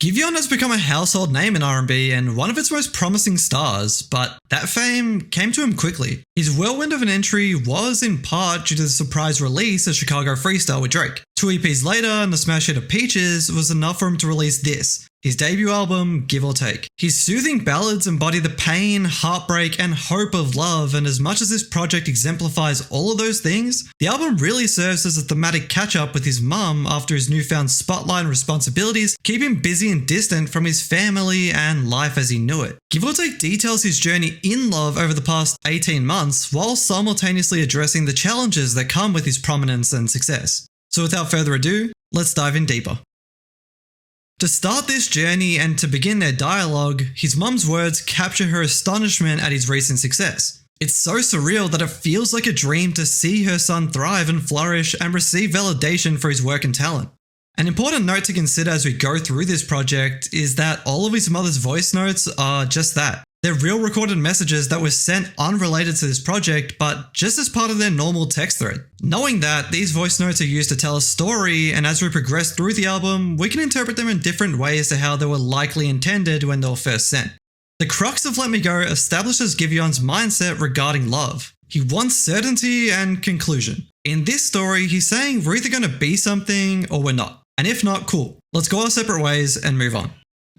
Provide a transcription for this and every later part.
Giveon has become a household name in R&B and one of its most promising stars, but that fame came to him quickly. His whirlwind of an entry was in part due to the surprise release of Chicago Freestyle with Drake. 2 EPs later and the smash hit of Peaches was enough for him to release this, his debut album, Give or Take. His soothing ballads embody the pain, heartbreak, and hope of love, and as much as this project exemplifies all of those things, the album really serves as a thematic catch-up with his mum after his newfound spotlight and responsibilities keep him busy and distant from his family and life as he knew it. Give or Take details his journey in love over the past 18 months, while simultaneously addressing the challenges that come with his prominence and success. So without further ado, let's dive in deeper. To start this journey and to begin their dialogue, his mum's words capture her astonishment at his recent success. It's so surreal that it feels like a dream to see her son thrive and flourish and receive validation for his work and talent. An important note to consider as we go through this project is that all of his mother's voice notes are just that. They're real recorded messages that were sent unrelated to this project, but just as part of their normal text thread. Knowing that, these voice notes are used to tell a story, and as we progress through the album, we can interpret them in different ways to how they were likely intended when they were first sent. The crux of Let Me Go establishes Giveon's mindset regarding love. He wants certainty and conclusion. In this story, he's saying we're either going to be something or we're not. And if not, cool. Let's go our separate ways and move on.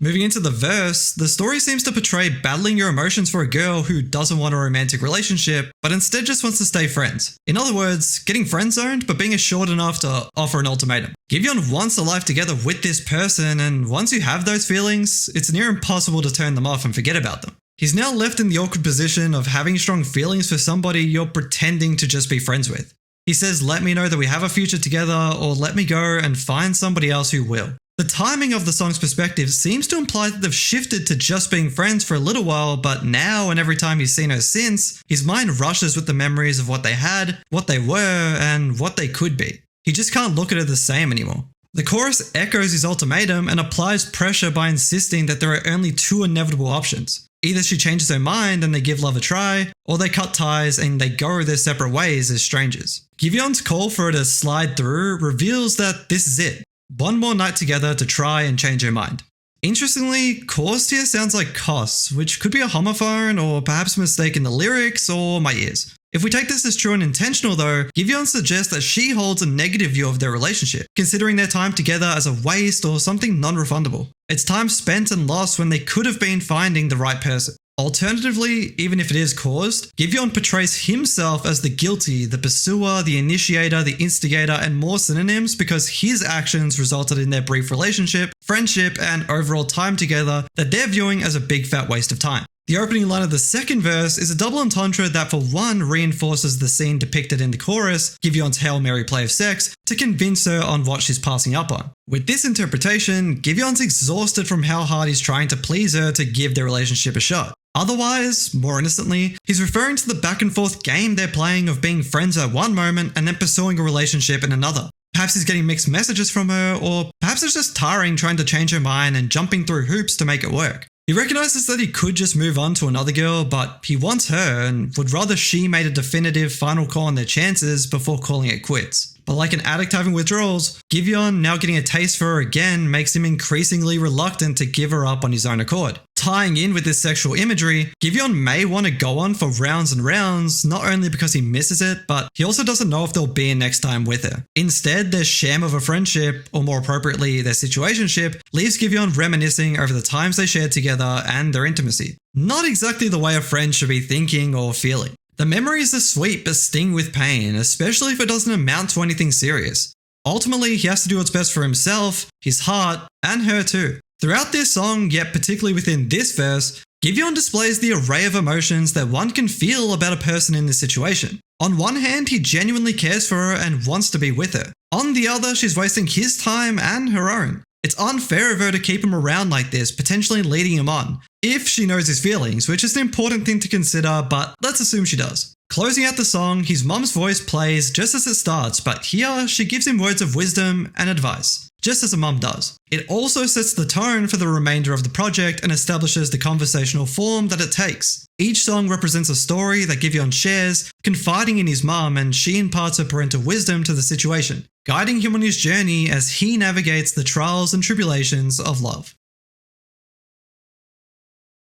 Moving into the verse, the story seems to portray battling your emotions for a girl who doesn't want a romantic relationship, but instead just wants to stay friends. In other words, getting friend-zoned, but being assured enough to offer an ultimatum. Giveon wants a life together with this person, and once you have those feelings, it's near impossible to turn them off and forget about them. He's now left in the awkward position of having strong feelings for somebody you're pretending to just be friends with. He says, let me know that we have a future together, or let me go and find somebody else who will. The timing of the song's perspective seems to imply that they've shifted to just being friends for a little while, but now and every time he's seen her since, his mind rushes with the memories of what they had, what they were, and what they could be. He just can't look at her the same anymore. The chorus echoes his ultimatum and applies pressure by insisting that there are only 2 inevitable options. Either she changes her mind and they give love a try, or they cut ties and they go their separate ways as strangers. Giveon's call for her to slide through reveals that this is it. One more night together to try and change her mind. Interestingly, caused here sounds like costs, which could be a homophone or perhaps a mistake in the lyrics or my ears. If we take this as true and intentional though, Giveon suggests that she holds a negative view of their relationship, considering their time together as a waste or something non-refundable. It's time spent and lost when they could have been finding the right person. Alternatively, even if it is caused, Giveon portrays himself as the guilty, the pursuer, the initiator, the instigator, and more synonyms because his actions resulted in their brief relationship, friendship, and overall time together that they're viewing as a big fat waste of time. The opening line of the second verse is a double entendre that for one reinforces the scene depicted in the chorus, Giveon's Hail Mary play of sex, to convince her on what she's passing up on. With this interpretation, Giveon's exhausted from how hard he's trying to please her to give their relationship a shot. Otherwise, more innocently, he's referring to the back and forth game they're playing of being friends at one moment and then pursuing a relationship in another. Perhaps he's getting mixed messages from her, or perhaps it's just tiring trying to change her mind and jumping through hoops to make it work. He recognizes that he could just move on to another girl, but he wants her and would rather she made a definitive final call on their chances before calling it quits. But like an addict having withdrawals, Giveon now getting a taste for her again makes him increasingly reluctant to give her up on his own accord. Tying in with this sexual imagery, Giveon may want to go on for rounds and rounds, not only because he misses it, but he also doesn't know if they'll be in next time with her. Instead, their sham of a friendship, or more appropriately, their situationship, leaves Giveon reminiscing over the times they shared together and their intimacy. Not exactly the way a friend should be thinking or feeling. The memories are sweet but sting with pain, especially if it doesn't amount to anything serious. Ultimately, he has to do what's best for himself, his heart, and her too. Throughout this song, yet particularly within this verse, Giveon displays the array of emotions that one can feel about a person in this situation. On one hand, he genuinely cares for her and wants to be with her. On the other, she's wasting his time and her own. It's unfair of her to keep him around like this, potentially leading him on, if she knows his feelings, which is an important thing to consider, but let's assume she does. Closing out the song, his mum's voice plays just as it starts, but here she gives him words of wisdom and advice, just as a mum does. It also sets the tone for the remainder of the project and establishes the conversational form that it takes. Each song represents a story that Giveon shares, confiding in his mum, and she imparts her parental wisdom to the situation, guiding him on his journey as he navigates the trials and tribulations of love.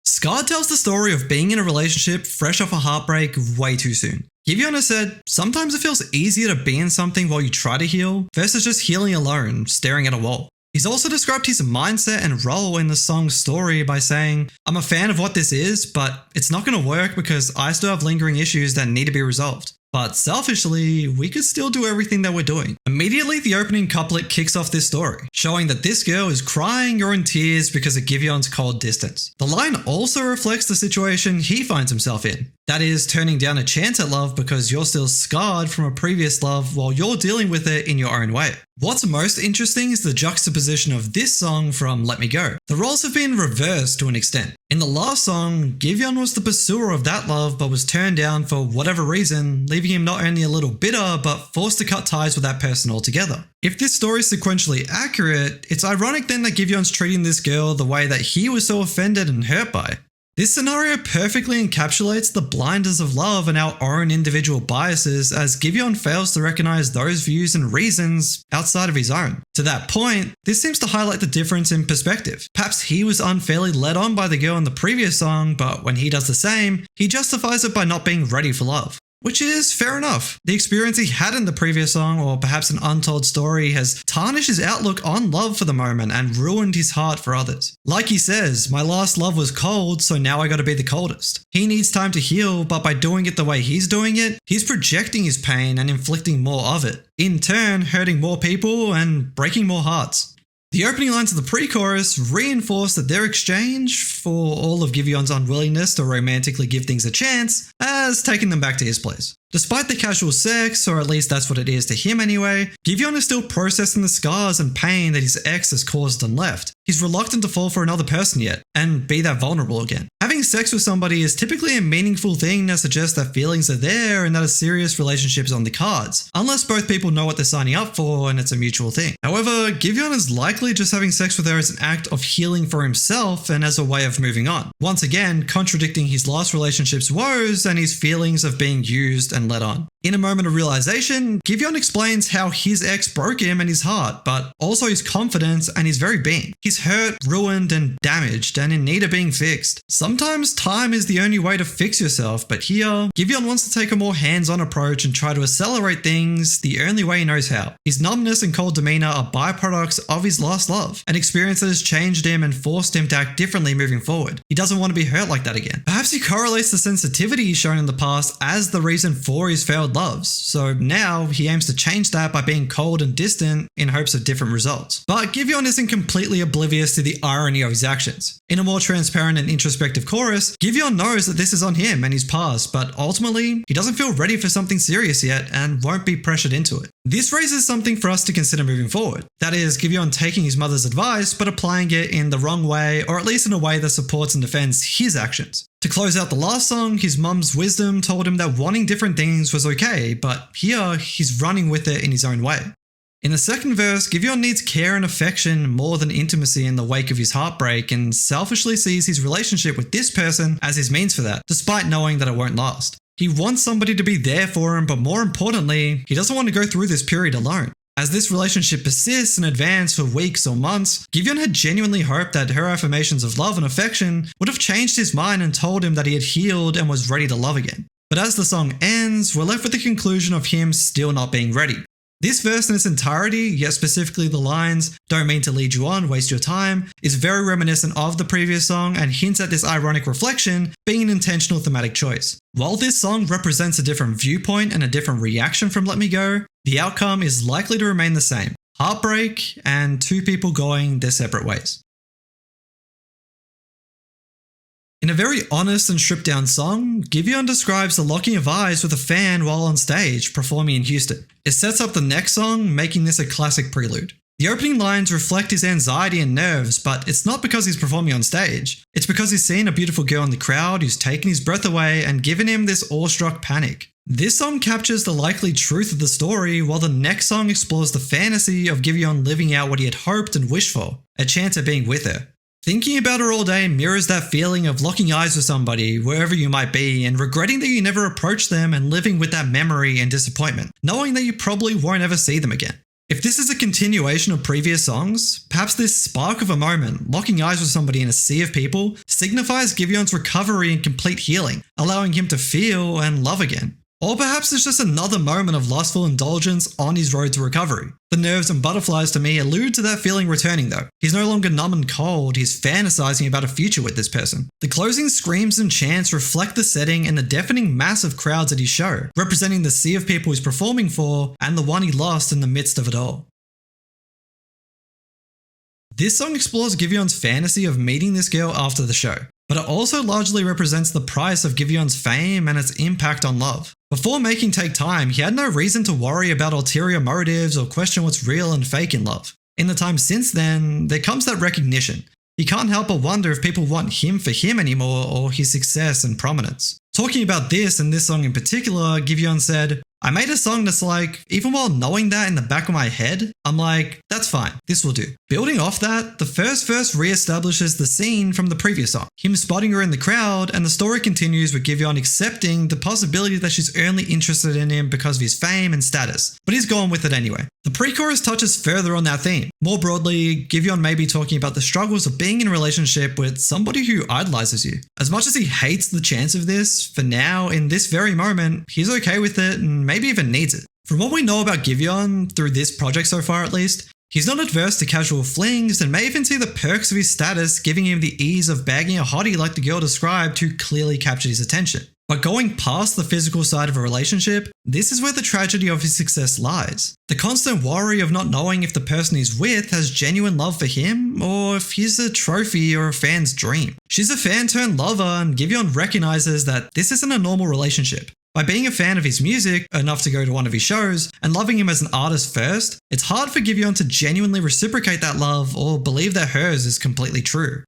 Scar tells the story of being in a relationship fresh off a heartbreak way too soon. Giveon has said, sometimes it feels easier to be in something while you try to heal versus just healing alone, staring at a wall. He's also described his mindset and role in the song's story by saying, I'm a fan of what this is, but it's not going to work because I still have lingering issues that need to be resolved. But selfishly, we could still do everything that we're doing. Immediately, the opening couplet kicks off this story, showing that this girl is crying or in tears because of Giveon's cold distance. The line also reflects the situation he finds himself in. That is, turning down a chance at love because you're still scarred from a previous love while you're dealing with it in your own way. What's most interesting is the juxtaposition of this song from Let Me Go. The roles have been reversed to an extent. In the last song, Giveon was the pursuer of that love but was turned down for whatever reason, leaving him not only a little bitter but forced to cut ties with that person altogether. If this story is sequentially accurate, it's ironic then that Giveon's treating this girl the way that he was so offended and hurt by. This scenario perfectly encapsulates the blinders of love and our own individual biases as Giveon fails to recognize those views and reasons outside of his own. To that point, this seems to highlight the difference in perspective. Perhaps he was unfairly led on by the girl in the previous song, but when he does the same, he justifies it by not being ready for love. Which is fair enough. The experience he had in the previous song, or perhaps an untold story, has tarnished his outlook on love for the moment and ruined his heart for others. Like he says, my last love was cold, so now I gotta be the coldest. He needs time to heal, but by doing it the way he's doing it, he's projecting his pain and inflicting more of it, in turn hurting more people and breaking more hearts. The opening lines of the pre-chorus reinforce that their exchange for all of Giveon's unwillingness to romantically give things a chance has taken them back to his place. Despite the casual sex, or at least that's what it is to him anyway, Giveon is still processing the scars and pain that his ex has caused and left. He's reluctant to fall for another person yet, and be that vulnerable again. Having sex with somebody is typically a meaningful thing that suggests that feelings are there and that a serious relationship is on the cards, unless both people know what they're signing up for and it's a mutual thing. However, Giveon is likely just having sex with her as an act of healing for himself and as a way of moving on. Once again, contradicting his last relationship's woes and his feelings of being used and led on. In a moment of realization, Giveon explains how his ex broke him and his heart, but also his confidence and his very being. He's hurt, ruined, and damaged, and in need of being fixed. Sometimes time is the only way to fix yourself, but here, Giveon wants to take a more hands-on approach and try to accelerate things the only way he knows how. His numbness and cold demeanor are byproducts of his last love, an experience that has changed him and forced him to act differently moving forward. He doesn't want to be hurt like that again. Perhaps he correlates the sensitivity he's shown in the past as the reason for his failed loves, so now he aims to change that by being cold and distant in hopes of different results. But Giveon isn't completely oblivious to the irony of his actions. In a more transparent and introspective chorus, Giveon knows that this is on him and his past, but ultimately, he doesn't feel ready for something serious yet and won't be pressured into it. This raises something for us to consider moving forward. That is, Giveon taking his mother's advice but applying it in the wrong way, or at least in a way that supports and defends his actions. To close out the last song, his mum's wisdom told him that wanting different things was okay, but here he's running with it in his own way. In the second verse, Giveon needs care and affection more than intimacy in the wake of his heartbreak and selfishly sees his relationship with this person as his means for that, despite knowing that it won't last. He wants somebody to be there for him, but more importantly, he doesn't want to go through this period alone. As this relationship persists and advances for weeks or months, Giveon had genuinely hoped that her affirmations of love and affection would have changed his mind and told him that he had healed and was ready to love again. But as the song ends, we're left with the conclusion of him still not being ready. This verse in its entirety, yet specifically the lines, "Don't mean to lead you on, waste your time," is very reminiscent of the previous song and hints at this ironic reflection being an intentional thematic choice. While this song represents a different viewpoint and a different reaction from Let Me Go, the outcome is likely to remain the same: heartbreak and two people going their separate ways. In a very honest and stripped down song, Giveon describes the locking of eyes with a fan while on stage performing in Houston. It sets up the next song, making this a classic prelude. The opening lines reflect his anxiety and nerves, but it's not because he's performing on stage. It's because he's seen a beautiful girl in the crowd who's taken his breath away and given him this awestruck panic. This song captures the likely truth of the story, while the next song explores the fantasy of Giveon living out what he had hoped and wished for, a chance at being with her. Thinking about her all day mirrors that feeling of locking eyes with somebody, wherever you might be, and regretting that you never approached them and living with that memory and disappointment, knowing that you probably won't ever see them again. If this is a continuation of previous songs, perhaps this spark of a moment, locking eyes with somebody in a sea of people, signifies Giveon's recovery and complete healing, allowing him to feel and love again. Or perhaps it's just another moment of lustful indulgence on his road to recovery. The nerves and butterflies to me allude to that feeling returning though. He's no longer numb and cold, he's fantasizing about a future with this person. The closing screams and chants reflect the setting and the deafening mass of crowds at his show, representing the sea of people he's performing for and the one he lost in the midst of it all. This song explores Giveon's fantasy of meeting this girl after the show, but it also largely represents the price of Giveon's fame and its impact on love. Before making Take Time, he had no reason to worry about ulterior motives or question what's real and fake in love. In the time since then, there comes that recognition. He can't help but wonder if people want him for him anymore or his success and prominence. Talking about this and this song in particular, Giveon said, "I made a song that's like, even while knowing that in the back of my head, I'm like, that's fine, this will do." Building off that, the first verse re-establishes the scene from the previous song, him spotting her in the crowd, and the story continues with Giveon accepting the possibility that she's only interested in him because of his fame and status, but he's gone with it anyway. The pre-chorus touches further on that theme. More broadly, Giveon may be talking about the struggles of being in a relationship with somebody who idolizes you. As much as he hates the chance of this, for now, in this very moment, he's okay with it and maybe even needs it. From what we know about Giveon, through this project so far at least, he's not adverse to casual flings and may even see the perks of his status giving him the ease of bagging a hottie like the girl described who clearly captured his attention. But going past the physical side of a relationship, this is where the tragedy of his success lies. The constant worry of not knowing if the person he's with has genuine love for him or if he's a trophy or a fan's dream. She's a fan turned lover and Giveon recognizes that this isn't a normal relationship. By being a fan of his music, enough to go to one of his shows, and loving him as an artist first, it's hard for Giveon to genuinely reciprocate that love or believe that hers is completely true.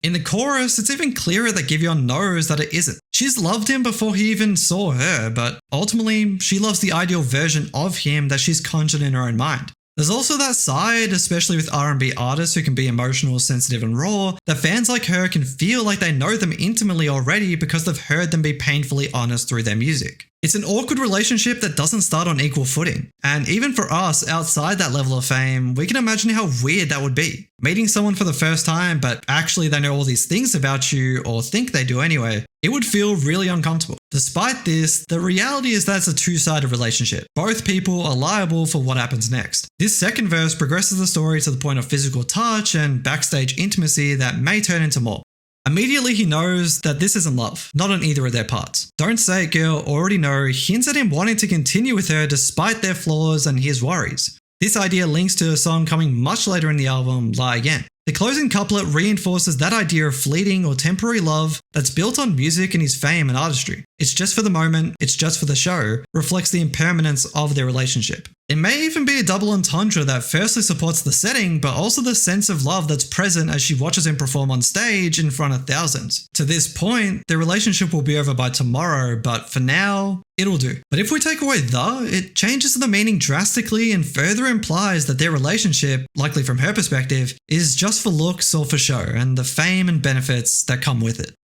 In the chorus, it's even clearer that Giveon knows that it isn't. She's loved him before he even saw her, but ultimately, she loves the ideal version of him that she's conjured in her own mind. There's also that side, especially with R&B artists who can be emotional, sensitive and raw, that fans like her can feel like they know them intimately already because they've heard them be painfully honest through their music. It's an awkward relationship that doesn't start on equal footing, and even for us outside that level of fame, we can imagine how weird that would be. Meeting someone for the first time, but actually they know all these things about you, or think they do anyway, it would feel really uncomfortable. Despite this, the reality is that it's a two-sided relationship. Both people are liable for what happens next. This second verse progresses the story to the point of physical touch and backstage intimacy that may turn into more. Immediately he knows that this isn't love, not on either of their parts. "Don't say it, girl, already know" hints at him wanting to continue with her despite their flaws and his worries. This idea links to a song coming much later in the album, Lie Again. The closing couplet reinforces that idea of fleeting or temporary love that's built on music and his fame and artistry. It's just for the moment, it's just for the show, reflects the impermanence of their relationship. It may even be a double entendre that firstly supports the setting, but also the sense of love that's present as she watches him perform on stage in front of thousands. To this point, their relationship will be over by tomorrow, but for now, it'll do. But if we take away the, it changes the meaning drastically and further implies that their relationship, likely from her perspective, is just for looks or for show and the fame and benefits that come with it.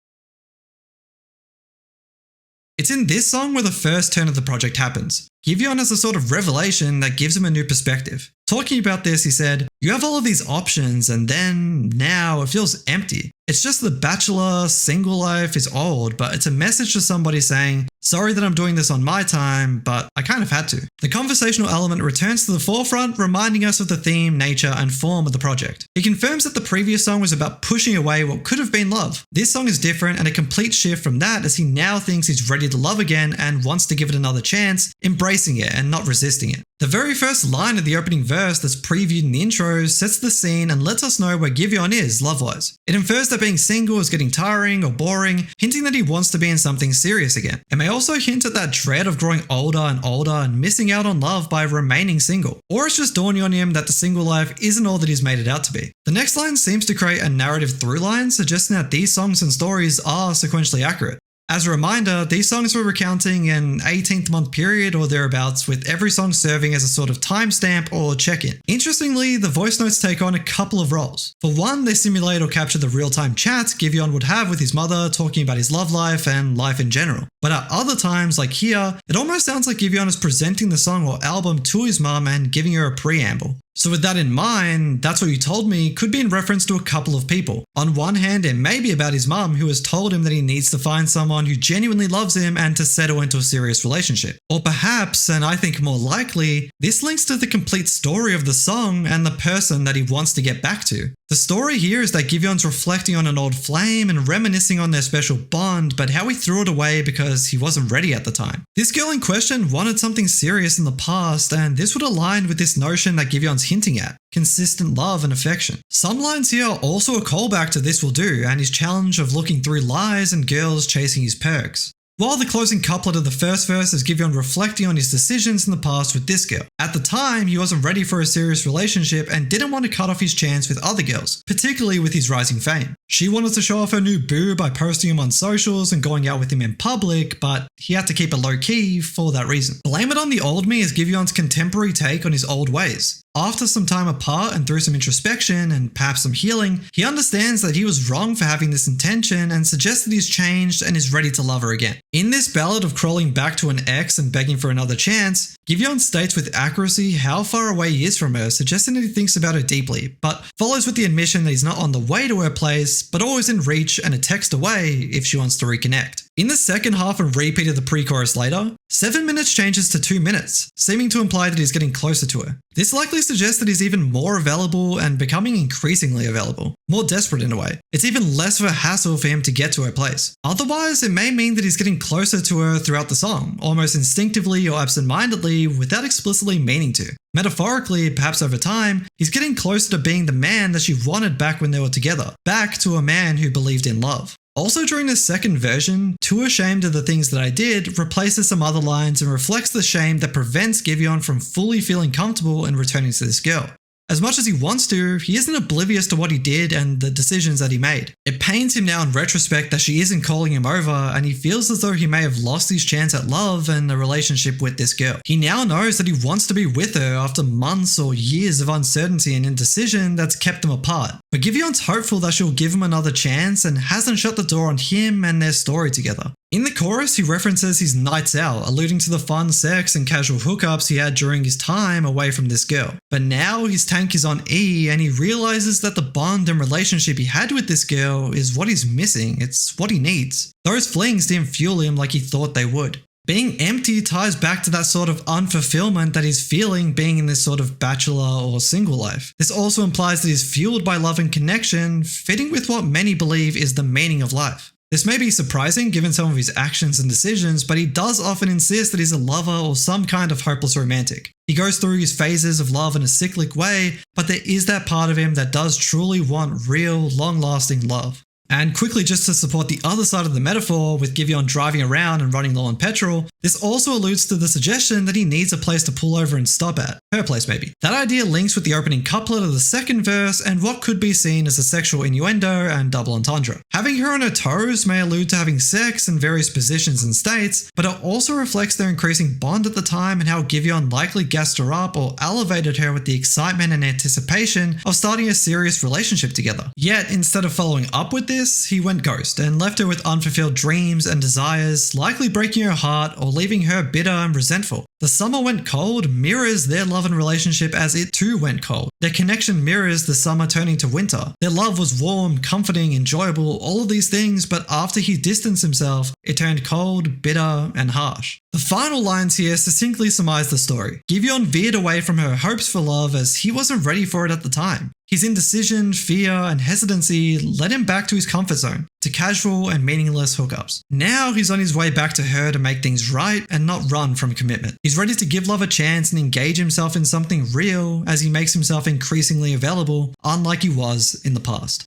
It's in this song where the first turn of the project happens. Giveon has a sort of revelation that gives him a new perspective. Talking about this, he said, "You have all of these options and then, now, it feels empty. It's just the bachelor, single life is old, but it's a message to somebody saying, sorry that I'm doing this on my time, but I kind of had to." The conversational element returns to the forefront, reminding us of the theme, nature, and form of the project. He confirms that the previous song was about pushing away what could have been love. This song is different and a complete shift from that as he now thinks he's ready to love again and wants to give it another chance, embracing it and not resisting it. The very first line of the opening verse that's previewed in the intro sets the scene and lets us know where Giveon is love-wise. It infers that being single is getting tiring or boring, hinting that he wants to be in something serious again. It may also hint at that dread of growing older and missing out on love by remaining single. Or it's just dawning on him that the single life isn't all that he's made it out to be. The next line seems to create a narrative through line, suggesting that these songs and stories are sequentially accurate. As a reminder, these songs were recounting an 18th month period or thereabouts, with every song serving as a sort of timestamp or check-in. Interestingly, the voice notes take on a couple of roles. For one, they simulate or capture the real-time chats Giveon would have with his mother, talking about his love life and life in general. But at other times, like here, it almost sounds like Giveon is presenting the song or album to his mum and giving her a preamble. So with that in mind, That's What You Told Me could be in reference to a couple of people. On one hand, it may be about his mum, who has told him that he needs to find someone who genuinely loves him and to settle into a serious relationship. Or perhaps, and I think more likely, this links to the complete story of the song and the person that he wants to get back to. The story here is that Giveon's reflecting on an old flame and reminiscing on their special bond, but how he threw it away because he wasn't ready at the time. This girl in question wanted something serious in the past, and this would align with this notion that Giveon's hinting at: consistent love and affection. Some lines here are also a callback to This Will Do and his challenge of looking through lies and girls chasing his perks. While the closing couplet of the first verse is Giveon reflecting on his decisions in the past with this girl. At the time, he wasn't ready for a serious relationship and didn't want to cut off his chance with other girls, particularly with his rising fame. She wanted to show off her new boo by posting him on socials and going out with him in public, but he had to keep it low-key for that reason. Blame It on the Old Me is Giveon's contemporary take on his old ways. After some time apart and through some introspection and perhaps some healing, he understands that he was wrong for having this intention and suggests that he's changed and is ready to love her again. In this ballad of crawling back to an ex and begging for another chance, Giveon states with accuracy how far away he is from her, suggesting that he thinks about her deeply, but follows with the admission that he's not on the way to her place, but always in reach and a text away if she wants to reconnect. In the second half and repeat of the pre-chorus later, 7 minutes changes to 2 minutes, seeming to imply that he's getting closer to her. This likely suggests that he's even more available and becoming increasingly available, more desperate in a way. It's even less of a hassle for him to get to her place. Otherwise, it may mean that he's getting closer to her throughout the song, almost instinctively or absentmindedly without explicitly meaning to. Metaphorically, perhaps over time, he's getting closer to being the man that she wanted back when they were together, back to a man who believed in love. Also during this second version, Too Ashamed of the Things That I Did replaces some other lines and reflects the shame that prevents Giveon from fully feeling comfortable in returning to this girl. As much as he wants to, he isn't oblivious to what he did and the decisions that he made. It pains him now in retrospect that she isn't calling him over, and he feels as though he may have lost his chance at love and a relationship with this girl. He now knows that he wants to be with her after months or years of uncertainty and indecision that's kept them apart. But Giveon's hopeful that she'll give him another chance and hasn't shut the door on him and their story together. In the chorus, he references his nights out, alluding to the fun sex and casual hookups he had during his time away from this girl. But now his tank is on E and he realizes that the bond and relationship he had with this girl is what he's missing, it's what he needs. Those flings didn't fuel him like he thought they would. Being empty ties back to that sort of unfulfillment that he's feeling being in this sort of bachelor or single life. This also implies that he's fueled by love and connection, fitting with what many believe is the meaning of life. This may be surprising given some of his actions and decisions, but he does often insist that he's a lover or some kind of hopeless romantic. He goes through his phases of love in a cyclic way, but there is that part of him that does truly want real, long-lasting love. And quickly, just to support the other side of the metaphor, with Giveon driving around and running low on petrol, this also alludes to the suggestion that he needs a place to pull over and stop at. Her place, maybe. That idea links with the opening couplet of the second verse and what could be seen as a sexual innuendo and double entendre. Having her on her toes may allude to having sex in various positions and states, but it also reflects their increasing bond at the time and how Giveon likely gassed her up or elevated her with the excitement and anticipation of starting a serious relationship together. Yet, instead of following up with this, he went ghost and left her with unfulfilled dreams and desires, likely breaking her heart or leaving her bitter and resentful. The summer went cold mirrors their love and relationship as it too went cold. Their connection mirrors the summer turning to winter. Their love was warm, comforting, enjoyable, all of these things, but after he distanced himself, it turned cold, bitter, and harsh. The final lines here succinctly surmise the story. Giveon veered away from her hopes for love as he wasn't ready for it at the time. His indecision, fear, and hesitancy led him back to his comfort zone, to casual and meaningless hookups. Now he's on his way back to her to make things right and not run from commitment. He's ready to give love a chance and engage himself in something real as he makes himself increasingly available, unlike he was in the past.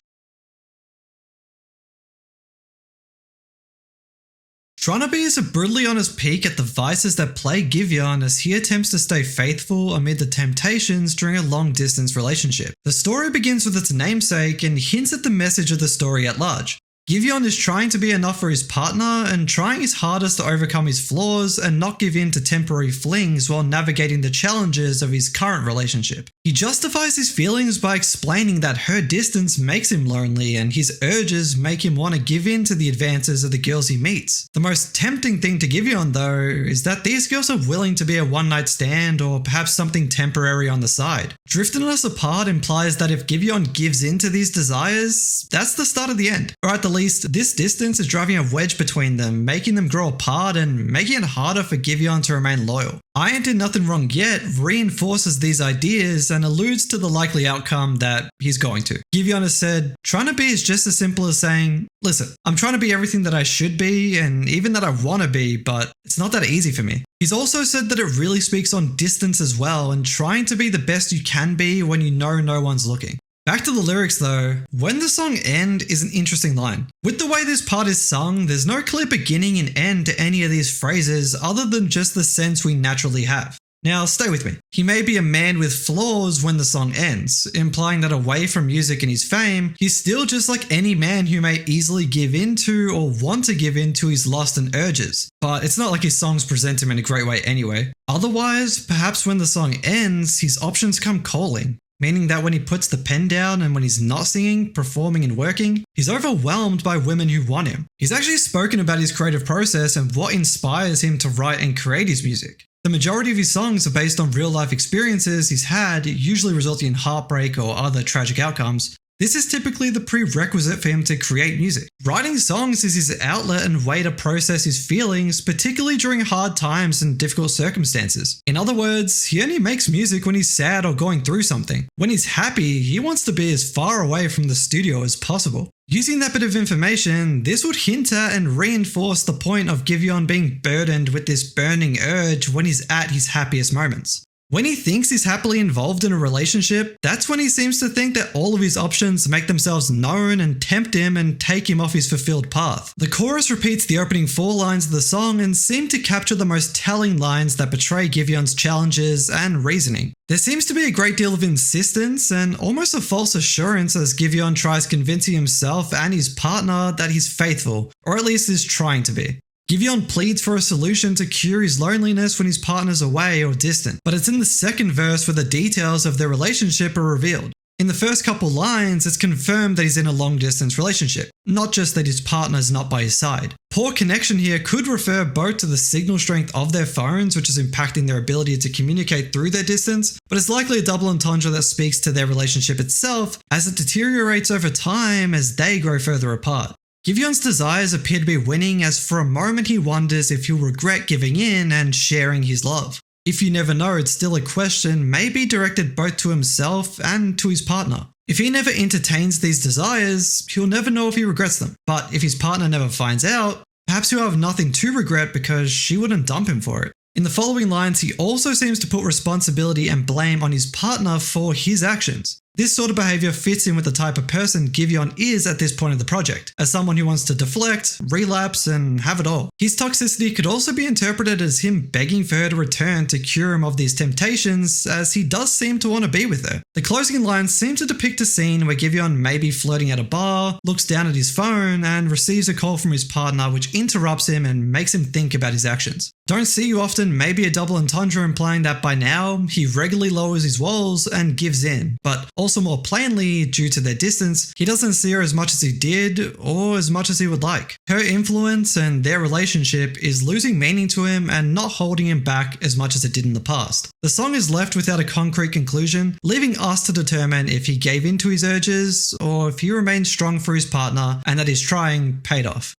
Trynabe is brutally on his peak at the vices that plague Giveon as he attempts to stay faithful amid the temptations during a long-distance relationship. The story begins with its namesake and hints at the message of the story at large. Giveon is trying to be enough for his partner and trying his hardest to overcome his flaws and not give in to temporary flings while navigating the challenges of his current relationship. He justifies his feelings by explaining that her distance makes him lonely and his urges make him want to give in to the advances of the girls he meets. The most tempting thing to Giveon, though, is that these girls are willing to be a one-night stand or perhaps something temporary on the side. Drifting us apart implies that if Giveon gives in to these desires, that's the start of the end. Or at the least, this distance is driving a wedge between them, making them grow apart and making it harder for Giveon to remain loyal. I Ain't Did Nothing Wrong Yet reinforces these ideas and alludes to the likely outcome that he's going to. Giveon has said, trying to be is just as simple as saying, listen, I'm trying to be everything that I should be and even that I want to be, but it's not that easy for me. He's also said that it really speaks on distance as well and trying to be the best you can be when you know no one's looking. Back to the lyrics though, when the song end is an interesting line. With the way this part is sung, there's no clear beginning and end to any of these phrases other than just the sense we naturally have. Now stay with me. He may be a man with flaws when the song ends, implying that away from music and his fame, he's still just like any man who may easily give in to or want to give in to his lust and urges. But it's not like his songs present him in a great way anyway. Otherwise, perhaps when the song ends, his options come calling. Meaning that when he puts the pen down and when he's not singing, performing and working, he's overwhelmed by women who want him. He's actually spoken about his creative process and what inspires him to write and create his music. The majority of his songs are based on real life experiences he's had, usually resulting in heartbreak or other tragic outcomes. This is typically the prerequisite for him to create music. Writing songs is his outlet and way to process his feelings, particularly during hard times and difficult circumstances. In other words, he only makes music when he's sad or going through something. When he's happy, he wants to be as far away from the studio as possible. Using that bit of information, this would hint at and reinforce the point of Giveon being burdened with this burning urge when he's at his happiest moments. When he thinks he's happily involved in a relationship, that's when he seems to think that all of his options make themselves known and tempt him and take him off his fulfilled path. The chorus repeats the opening 4 lines of the song and seem to capture the most telling lines that portray Giveon's challenges and reasoning. There seems to be a great deal of insistence and almost a false assurance as Giveon tries convincing himself and his partner that he's faithful, or at least is trying to be. Giveon pleads for a solution to cure his loneliness when his partner's away or distant, but it's in the second verse where the details of their relationship are revealed. In the first couple lines, it's confirmed that he's in a long-distance relationship, not just that his partner's not by his side. Poor connection here could refer both to the signal strength of their phones, which is impacting their ability to communicate through their distance, but it's likely a double entendre that speaks to their relationship itself as it deteriorates over time as they grow further apart. Giveon's desires appear to be winning as for a moment he wonders if he'll regret giving in and sharing his love. If you never know, it's still a question maybe directed both to himself and to his partner. If he never entertains these desires, he'll never know if he regrets them. But if his partner never finds out, perhaps he'll have nothing to regret because she wouldn't dump him for it. In the following lines, he also seems to put responsibility and blame on his partner for his actions. This sort of behavior fits in with the type of person Giveon is at this point of the project, as someone who wants to deflect, relapse, and have it all. His toxicity could also be interpreted as him begging for her to return to cure him of these temptations, as he does seem to want to be with her. The closing lines seem to depict a scene where Giveon may be flirting at a bar, looks down at his phone, and receives a call from his partner which interrupts him and makes him think about his actions. Don't see you often, maybe a double entendre implying that by now, he regularly lowers his walls and gives in, but also more plainly, due to their distance, he doesn't see her as much as he did or as much as he would like. Her influence and their relationship is losing meaning to him and not holding him back as much as it did in the past. The song is left without a concrete conclusion, leaving us to determine if he gave in to his urges or if he remained strong for his partner and that his trying paid off.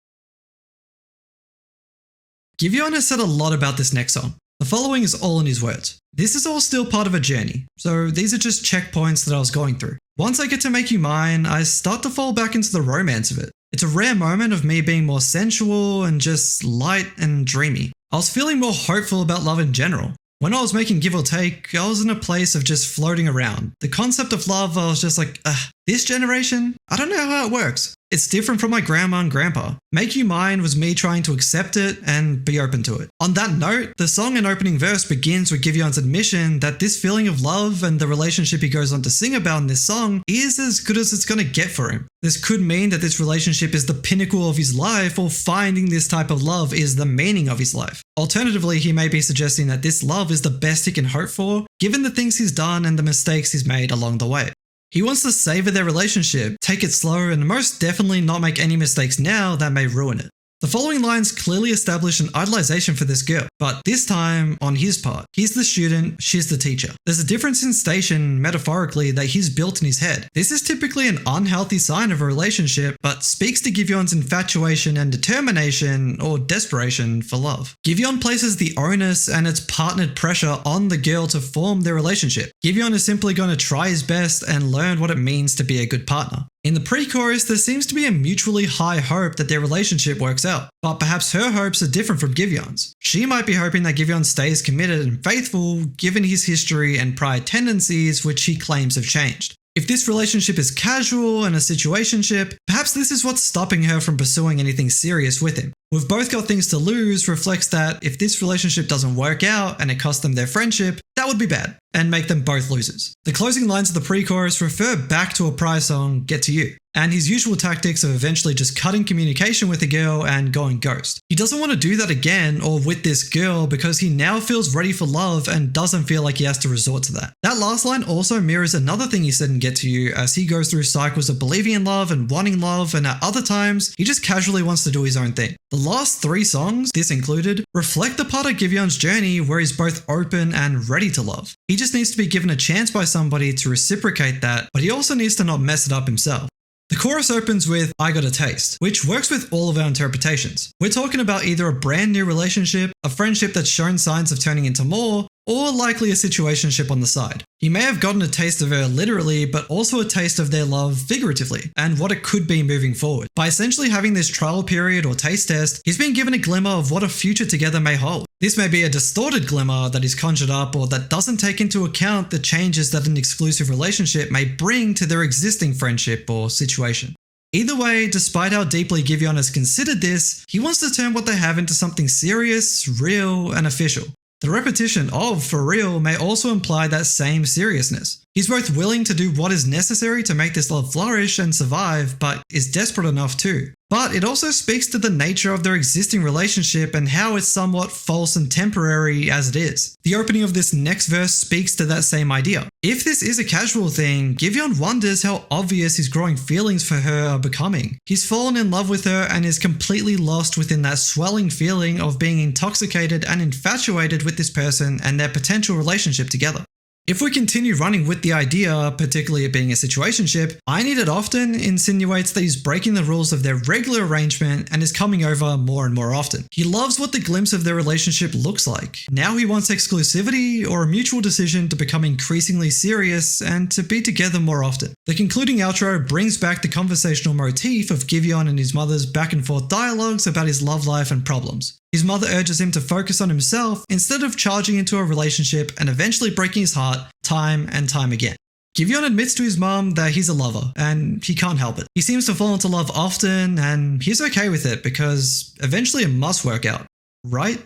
Giveon has said a lot about this next song. The following is all in his words. This is all still part of a journey, so these are just checkpoints that I was going through. Once I get to Make You Mine, I start to fall back into the romance of it. It's a rare moment of me being more sensual and just light and dreamy. I was feeling more hopeful about love in general. When I was making Give or Take, I was in a place of just floating around. The concept of love, I was just like, this generation? I don't know how it works. It's different from my grandma and grandpa. Make You Mine was me trying to accept it and be open to it. On that note, the song and opening verse begins with Giveon's admission that this feeling of love and the relationship he goes on to sing about in this song is as good as it's going to get for him. This could mean that this relationship is the pinnacle of his life, or finding this type of love is the meaning of his life. Alternatively, he may be suggesting that this love is the best he can hope for, given the things he's done and the mistakes he's made along the way. He wants to savor their relationship, take it slow, and most definitely not make any mistakes now that may ruin it. The following lines clearly establish an idolization for this girl, but this time on his part. He's the student, she's the teacher. There's a difference in station, metaphorically, that he's built in his head. This is typically an unhealthy sign of a relationship, but speaks to Giveon's infatuation and determination, or desperation, for love. Giveon places the onus and its partnered pressure on the girl to form their relationship. Giveon is simply going to try his best and learn what it means to be a good partner. In the pre-chorus, there seems to be a mutually high hope that their relationship works out, but perhaps her hopes are different from Giveon's. She might be hoping that Giveon stays committed and faithful given his history and prior tendencies which he claims have changed. If this relationship is casual and a situationship, perhaps this is what's stopping her from pursuing anything serious with him. We've both got things to lose reflects that if this relationship doesn't work out and it costs them their friendship, that would be bad and make them both losers. The closing lines of the pre-chorus refer back to a prior song, Get to You, and his usual tactics of eventually just cutting communication with the girl and going ghost. He doesn't want to do that again or with this girl because he now feels ready for love and doesn't feel like he has to resort to that. That last line also mirrors another thing he said in Get to You, as he goes through cycles of believing in love and wanting love, and at other times, he just casually wants to do his own thing. The last 3 songs, this included, reflect the part of Giveon's journey where he's both open and ready to love. He just needs to be given a chance by somebody to reciprocate that, but he also needs to not mess it up himself. The chorus opens with I Got a Taste, which works with all of our interpretations. We're talking about either a brand new relationship, a friendship that's shown signs of turning into more, or likely a situationship on the side. He may have gotten a taste of her literally, but also a taste of their love figuratively, and what it could be moving forward. By essentially having this trial period or taste test, he's been given a glimmer of what a future together may hold. This may be a distorted glimmer that he's conjured up, or that doesn't take into account the changes that an exclusive relationship may bring to their existing friendship or situation. Either way, despite how deeply Giveon has considered this, he wants to turn what they have into something serious, real, and official. The repetition of for real may also imply that same seriousness. He's both willing to do what is necessary to make this love flourish and survive, but is desperate enough too. But it also speaks to the nature of their existing relationship and how it's somewhat false and temporary as it is. The opening of this next verse speaks to that same idea. If this is a casual thing, Giveon wonders how obvious his growing feelings for her are becoming. He's fallen in love with her and is completely lost within that swelling feeling of being intoxicated and infatuated with this person and their potential relationship together. If we continue running with the idea, particularly it being a situationship, I Need It Often insinuates that he's breaking the rules of their regular arrangement and is coming over more and more often. He loves what the glimpse of their relationship looks like. Now he wants exclusivity or a mutual decision to become increasingly serious and to be together more often. The concluding outro brings back the conversational motif of Giveon and his mother's back and forth dialogues about his love life and problems. His mother urges him to focus on himself instead of charging into a relationship and eventually breaking his heart time and time again. Giveon admits to his mum that he's a lover, and he can't help it. He seems to fall into love often, and he's okay with it because eventually it must work out, right?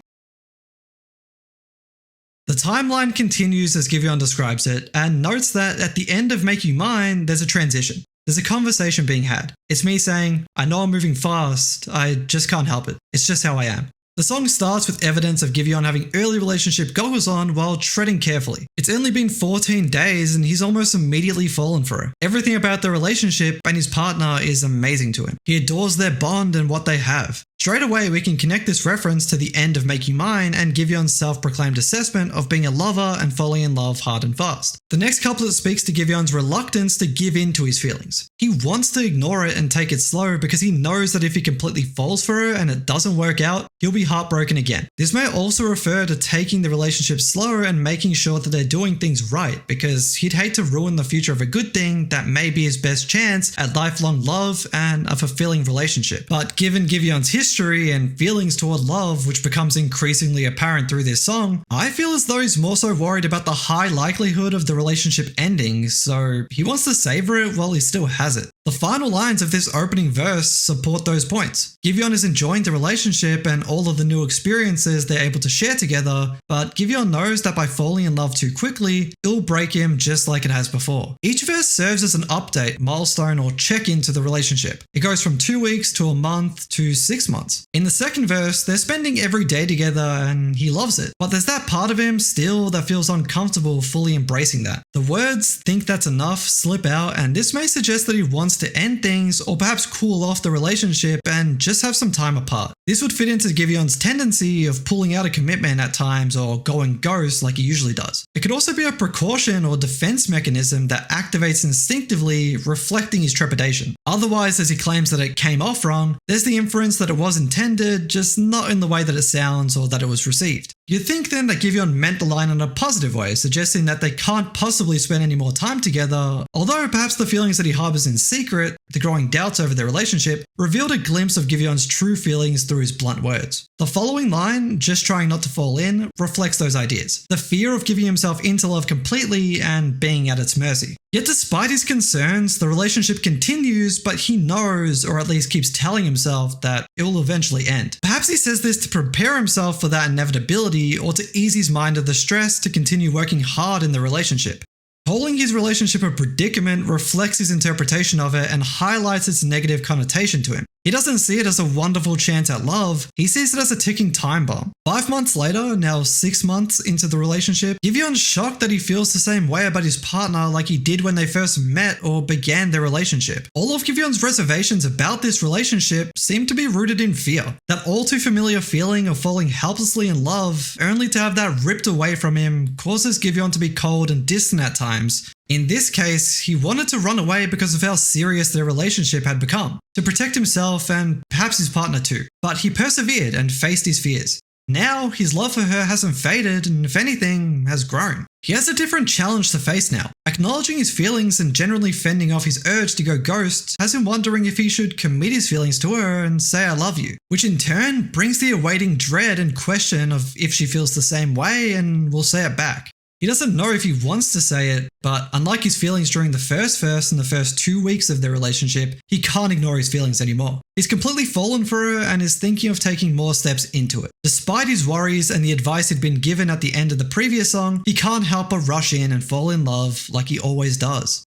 The timeline continues as Giveon describes it, and notes that at the end of Make You Mine, there's a transition. There's a conversation being had. It's me saying, I know I'm moving fast, I just can't help it. It's just how I am. The song starts with evidence of Giveon having early relationship goggles on while treading carefully. It's only been 14 days and he's almost immediately fallen for her. Everything about the relationship and his partner is amazing to him. He adores their bond and what they have. Straight away, we can connect this reference to the end of Make You Mine and Giveon's self-proclaimed assessment of being a lover and falling in love hard and fast. The next couplet speaks to Giveon's reluctance to give in to his feelings. He wants to ignore it and take it slow because he knows that if he completely falls for her and it doesn't work out, he'll be heartbroken again. This may also refer to taking the relationship slower and making sure that they're doing things right, because he'd hate to ruin the future of a good thing that may be his best chance at lifelong love and a fulfilling relationship. But given Giveon's history and feelings toward love, which becomes increasingly apparent through this song, I feel as though he's more so worried about the high likelihood of the relationship ending, so he wants to savor it while he still has it. The final lines of this opening verse support those points. Giveon is enjoying the relationship and all of the new experiences they're able to share together, but Giveon knows that by falling in love too quickly, it'll break him just like it has before. Each verse serves as an update, milestone, or check-in to the relationship. It goes from 2 weeks to a month to 6 months. In the second verse, they're spending every day together and he loves it, but there's that part of him still that feels uncomfortable fully embracing that. The words "think that's enough" slip out, and this may suggest that he wants to end things or perhaps cool off the relationship and just have some time apart. This would fit into Giveon's tendency of pulling out a commitment at times or going ghost like he usually does. It could also be a precaution or defense mechanism that activates instinctively, reflecting his trepidation. Otherwise, as he claims that it came off wrong, there's the inference that it was intended, just not in the way that it sounds or that it was received. You'd think then that Giveon meant the line in a positive way, suggesting that they can't possibly spend any more time together, although perhaps the feelings that he harbors in secret, the growing doubts over their relationship, revealed a glimpse of Giveon's true feelings through his blunt words. The following line, "just trying not to fall in," reflects those ideas. The fear of giving himself into love completely and being at its mercy. Yet despite his concerns, the relationship continues, but he knows, or at least keeps telling himself, that it will eventually end. Perhaps he says this to prepare himself for that inevitability or to ease his mind of the stress to continue working hard in the relationship. Calling his relationship a predicament reflects his interpretation of it and highlights its negative connotation to him. He doesn't see it as a wonderful chance at love, he sees it as a ticking time bomb. 5 months later, now 6 months into the relationship, Giveon's shocked that he feels the same way about his partner like he did when they first met or began their relationship. All of Giveon's reservations about this relationship seem to be rooted in fear. That all too familiar feeling of falling helplessly in love, only to have that ripped away from him, causes Giveon to be cold and distant at times. In this case, he wanted to run away because of how serious their relationship had become, to protect himself and perhaps his partner too. But he persevered and faced his fears. Now, his love for her hasn't faded and, if anything, has grown. He has a different challenge to face now. Acknowledging his feelings and generally fending off his urge to go ghost has him wondering if he should commit his feelings to her and say "I love you," which in turn brings the awaiting dread and question of if she feels the same way and will say it back. He doesn't know if he wants to say it, but unlike his feelings during the first verse and the first 2 weeks of their relationship, he can't ignore his feelings anymore. He's completely fallen for her and is thinking of taking more steps into it. Despite his worries and the advice he'd been given at the end of the previous song, he can't help but rush in and fall in love like he always does.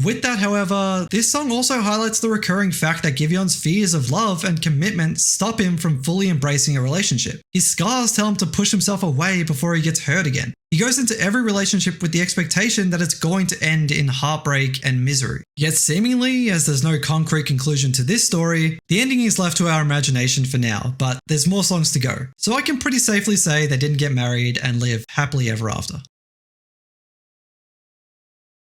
With that, however, this song also highlights the recurring fact that Giveon's fears of love and commitment stop him from fully embracing a relationship. His scars tell him to push himself away before he gets hurt again. He goes into every relationship with the expectation that it's going to end in heartbreak and misery. Yet seemingly, as there's no concrete conclusion to this story, the ending is left to our imagination for now, but there's more songs to go. So I can pretty safely say they didn't get married and live happily ever after.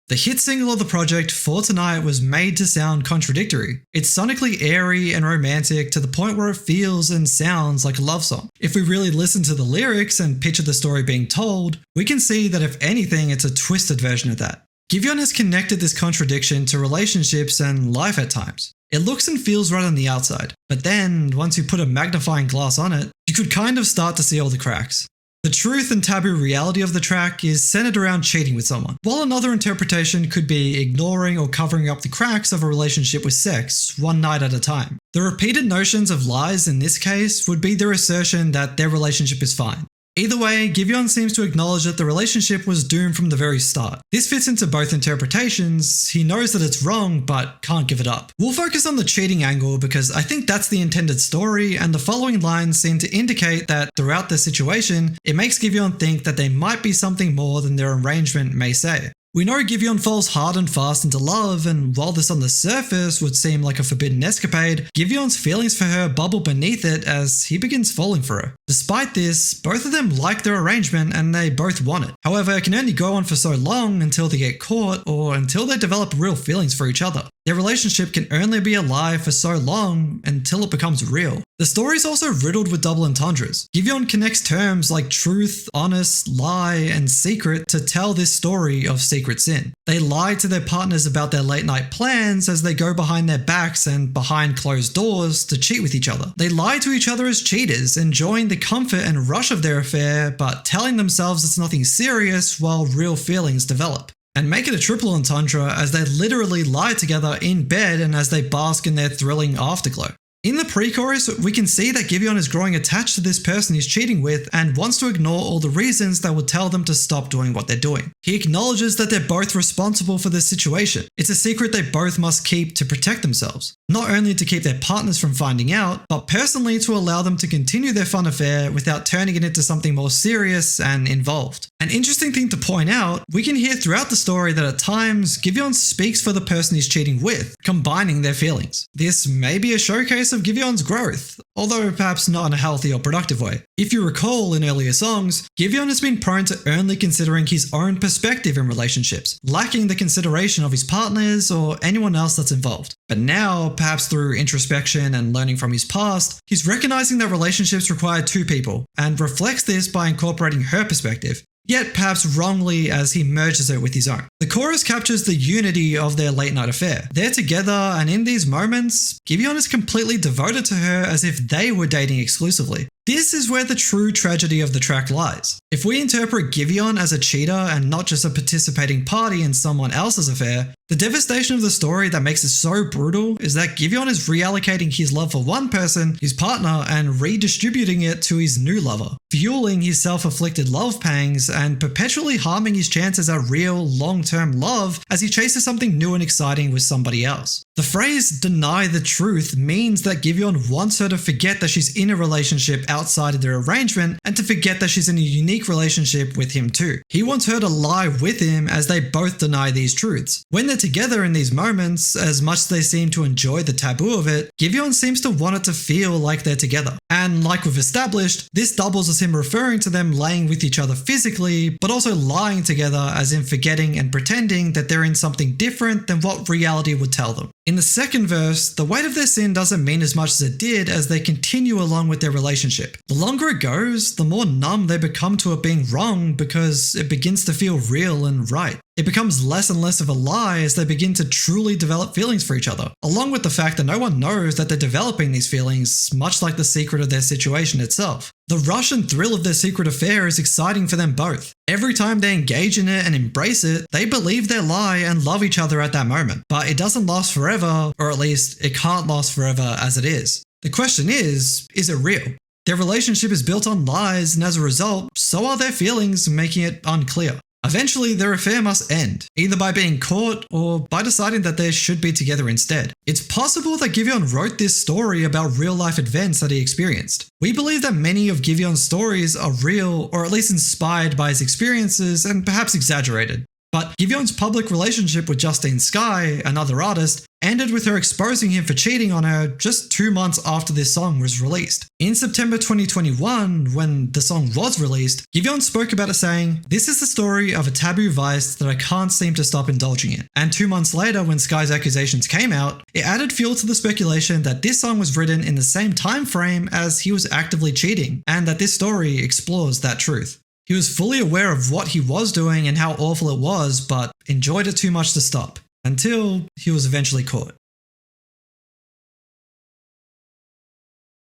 The hit single of the project, For Tonight, was made to sound contradictory. It's sonically airy and romantic to the point where it feels and sounds like a love song. If we really listen to the lyrics and picture the story being told, we can see that if anything, it's a twisted version of that. Giveon has connected this contradiction to relationships and life at times. It looks and feels right on the outside, but then, once you put a magnifying glass on it, you could kind of start to see all the cracks. The truth and taboo reality of the track is centered around cheating with someone, while another interpretation could be ignoring or covering up the cracks of a relationship with sex, one night at a time. The repeated notions of lies in this case would be their assertion that their relationship is fine. Either way, Giveon seems to acknowledge that the relationship was doomed from the very start. This fits into both interpretations. He knows that it's wrong, but can't give it up. We'll focus on the cheating angle because I think that's the intended story, and the following lines seem to indicate that throughout the situation, it makes Giveon think that there might be something more than their arrangement may say. We know Giveon falls hard and fast into love, and while this on the surface would seem like a forbidden escapade, Giveon's feelings for her bubble beneath it as he begins falling for her. Despite this, both of them like their arrangement and they both want it. However, it can only go on for so long until they get caught or until they develop real feelings for each other. Their relationship can only be alive for so long until it becomes real. The story is also riddled with double entendres. Giveon connects terms like truth, honest, lie, and secret to tell this story of secret sin. They lie to their partners about their late night plans as they go behind their backs and behind closed doors to cheat with each other. They lie to each other as cheaters, enjoying the comfort and rush of their affair, but telling themselves it's nothing serious while real feelings develop. and make it a triple entendre as they literally lie together in bed and as they bask in their thrilling afterglow. In the pre-chorus, we can see that Giveon is growing attached to this person he's cheating with and wants to ignore all the reasons that would tell them to stop doing what they're doing. He acknowledges that they're both responsible for this situation. It's a secret they both must keep to protect themselves, not only to keep their partners from finding out, but personally to allow them to continue their fun affair without turning it into something more serious and involved. An interesting thing to point out, we can hear throughout the story that at times, Giveon speaks for the person he's cheating with, combining their feelings. This may be a showcase of Giveon's growth, although perhaps not in a healthy or productive way. If you recall in earlier songs, Giveon has been prone to only considering his own perspective in relationships, lacking the consideration of his partners or anyone else that's involved. But now, perhaps through introspection and learning from his past, he's recognizing that relationships require two people, and reflects this by incorporating her perspective, yet perhaps wrongly as he merges it with his own. The chorus captures the unity of their late night affair. They're together, and in these moments, Giveon is completely devoted to her as if they were dating exclusively. This is where the true tragedy of the track lies. If we interpret Giveon as a cheater and not just a participating party in someone else's affair, the devastation of the story that makes it so brutal is that Giveon is reallocating his love for one person, his partner, and redistributing it to his new lover, fueling his self-afflicted love pangs and perpetually harming his chances at real, long-term love as he chases something new and exciting with somebody else. The phrase "deny the truth" means that Giveon wants her to forget that she's in a relationship outside of their arrangement and to forget that she's in a unique relationship with him too. He wants her to lie with him as they both deny these truths. When they're together in these moments, as much as they seem to enjoy the taboo of it, Giveon seems to want it to feel like they're together. And like we've established, this doubles as him referring to them laying with each other physically, but also lying together as in forgetting and pretending that they're in something different than what reality would tell them. In the second verse, the weight of their sin doesn't mean as much as it did as they continue along with their relationship. The longer it goes, the more numb they become to it being wrong because it begins to feel real and right. It becomes less and less of a lie as they begin to truly develop feelings for each other, along with the fact that no one knows that they're developing these feelings, much like the secret of their situation itself. The rush and thrill of their secret affair is exciting for them both. Every time they engage in it and embrace it, they believe their lie and love each other at that moment. But it doesn't last forever, or at least it can't last forever as it is. The question is it real? Their relationship is built on lies, and as a result, so are their feelings, making it unclear. Eventually, their affair must end, either by being caught or by deciding that they should be together instead. It's possible that Giveon wrote this story about real-life events that he experienced. We believe that many of Giveon's stories are real, or at least inspired by his experiences and perhaps exaggerated. But Giveon's public relationship with Justine Skye, another artist, ended with her exposing him for cheating on her just 2 months after this song was released. In September 2021, when the song was released, Giveon spoke about it saying, "This is the story of a taboo vice that I can't seem to stop indulging in." And 2 months later, when Skye's accusations came out, it added fuel to the speculation that this song was written in the same time frame as he was actively cheating, and that this story explores that truth. He was fully aware of what he was doing and how awful it was, but enjoyed it too much to stop, until he was eventually caught.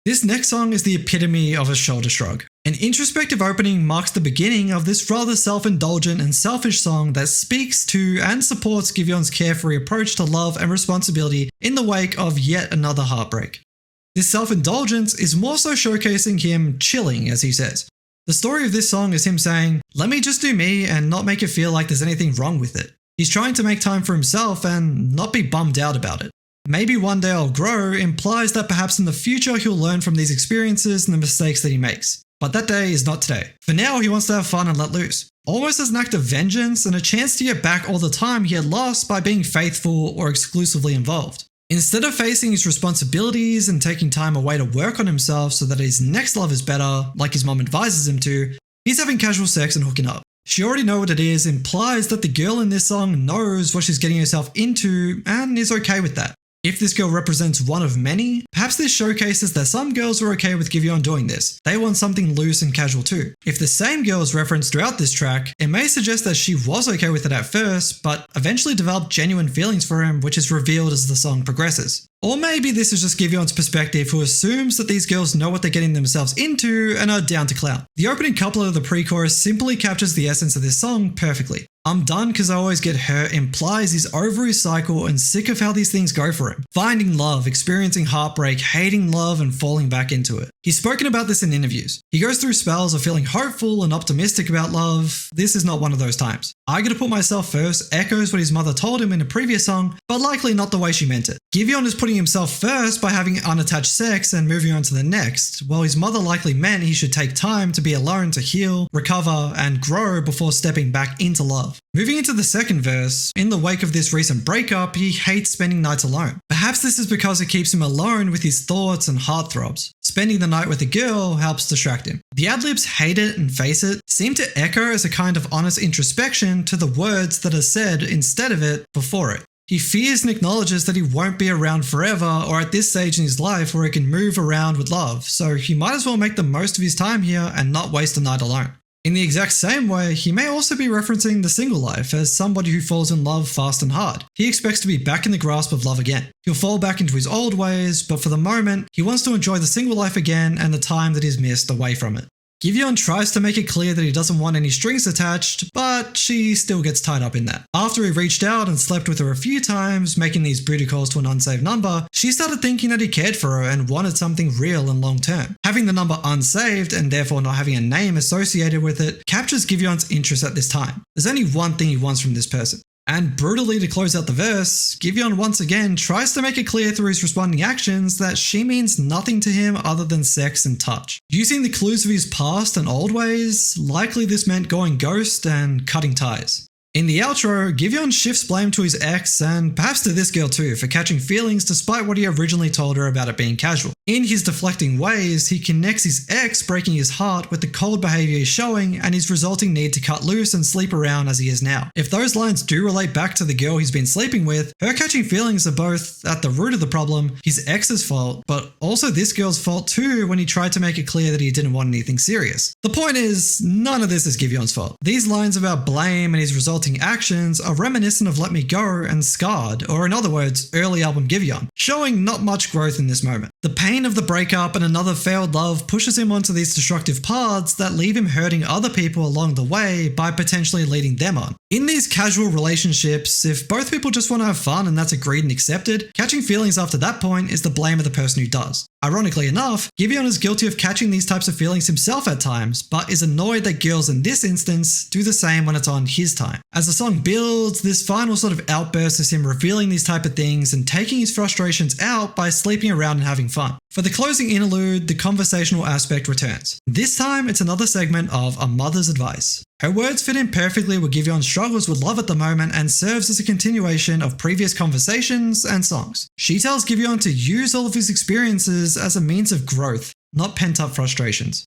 This next song is the epitome of a shoulder shrug. An introspective opening marks the beginning of this rather self-indulgent and selfish song that speaks to and supports Giveon's carefree approach to love and responsibility in the wake of yet another heartbreak. This self-indulgence is more so showcasing him chilling, as he says. The story of this song is him saying, "Let me just do me and not make it feel like there's anything wrong with it." He's trying to make time for himself and not be bummed out about it. "Maybe one day I'll grow" implies that perhaps in the future he'll learn from these experiences and the mistakes that he makes. But that day is not today. For now, he wants to have fun and let loose. Almost as an act of vengeance and a chance to get back all the time he had lost by being faithful or exclusively involved. Instead of facing his responsibilities and taking time away to work on himself so that his next love is better, like his mom advises him to, he's having casual sex and hooking up. "She already know what it is" implies that the girl in this song knows what she's getting herself into and is okay with that. If this girl represents one of many, perhaps this showcases that some girls are okay with Giveon doing this. They want something loose and casual too. If the same girl is referenced throughout this track, it may suggest that she was okay with it at first, but eventually developed genuine feelings for him, which is revealed as the song progresses. Or maybe this is just Giveon's perspective, who assumes that these girls know what they're getting themselves into and are down to clout. The opening couplet of the pre-chorus simply captures the essence of this song perfectly. "I'm done because I always get hurt" implies he's over his cycle and sick of how these things go for him. Finding love, experiencing heartbreak, hating love, and falling back into it. He's spoken about this in interviews. He goes through spells of feeling hopeful and optimistic about love. This is not one of those times. "I gotta put myself first" echoes what his mother told him in a previous song, but likely not the way she meant it. Giveon is putting himself first by having unattached sex and moving on to the next, while his mother likely meant he should take time to be alone to heal, recover, and grow before stepping back into love. Moving into the second verse, in the wake of this recent breakup, he hates spending nights alone. Perhaps this is because it keeps him alone with his thoughts and heartthrobs. Spending the night with a girl helps distract him. The adlibs "hate it" and "face it" seem to echo as a kind of honest introspection to the words that are said instead of it before it. He fears and acknowledges that he won't be around forever or at this stage in his life where he can move around with love, so he might as well make the most of his time here and not waste a night alone. In the exact same way, he may also be referencing the single life as somebody who falls in love fast and hard. He expects to be back in the grasp of love again. He'll fall back into his old ways, but for the moment, he wants to enjoy the single life again and the time that he's missed away from it. Giveon tries to make it clear that he doesn't want any strings attached, but she still gets tied up in that. After he reached out and slept with her a few times, making these booty calls to an unsaved number, she started thinking that he cared for her and wanted something real and long term. Having the number unsaved, and therefore not having a name associated with it, captures Giveon's interest at this time. There's only one thing he wants from this person. And brutally to close out the verse, Giveon once again tries to make it clear through his responding actions that she means nothing to him other than sex and touch. Using the clues of his past and old ways, likely this meant going ghost and cutting ties. In the outro, Giveon shifts blame to his ex and perhaps to this girl too for catching feelings despite what he originally told her about it being casual. In his deflecting ways, he connects his ex breaking his heart with the cold behaviour he's showing and his resulting need to cut loose and sleep around as he is now. If those lines do relate back to the girl he's been sleeping with, her catching feelings are both at the root of the problem, his ex's fault, but also this girl's fault too when he tried to make it clear that he didn't want anything serious. The point is, none of this is Giveon's fault. These lines about blame and his resulting actions are reminiscent of Let Me Go and Scarred, or in other words, early album Giveon, showing not much growth in this moment. The pain of the breakup and another failed love pushes him onto these destructive paths that leave him hurting other people along the way by potentially leading them on. In these casual relationships, if both people just want to have fun and that's agreed and accepted, catching feelings after that point is the blame of the person who does. Ironically enough, Giveon is guilty of catching these types of feelings himself at times, but is annoyed that girls in this instance do the same when it's on his time. As the song builds, this final sort of outburst is him revealing these type of things and taking his frustrations out by sleeping around and having fun. For the closing interlude, the conversational aspect returns. This time, it's another segment of A Mother's Advice. Her words fit in perfectly with Giveon's struggles with love at the moment and serves as a continuation of previous conversations and songs. She tells Giveon to use all of his experiences as a means of growth, not pent-up frustrations.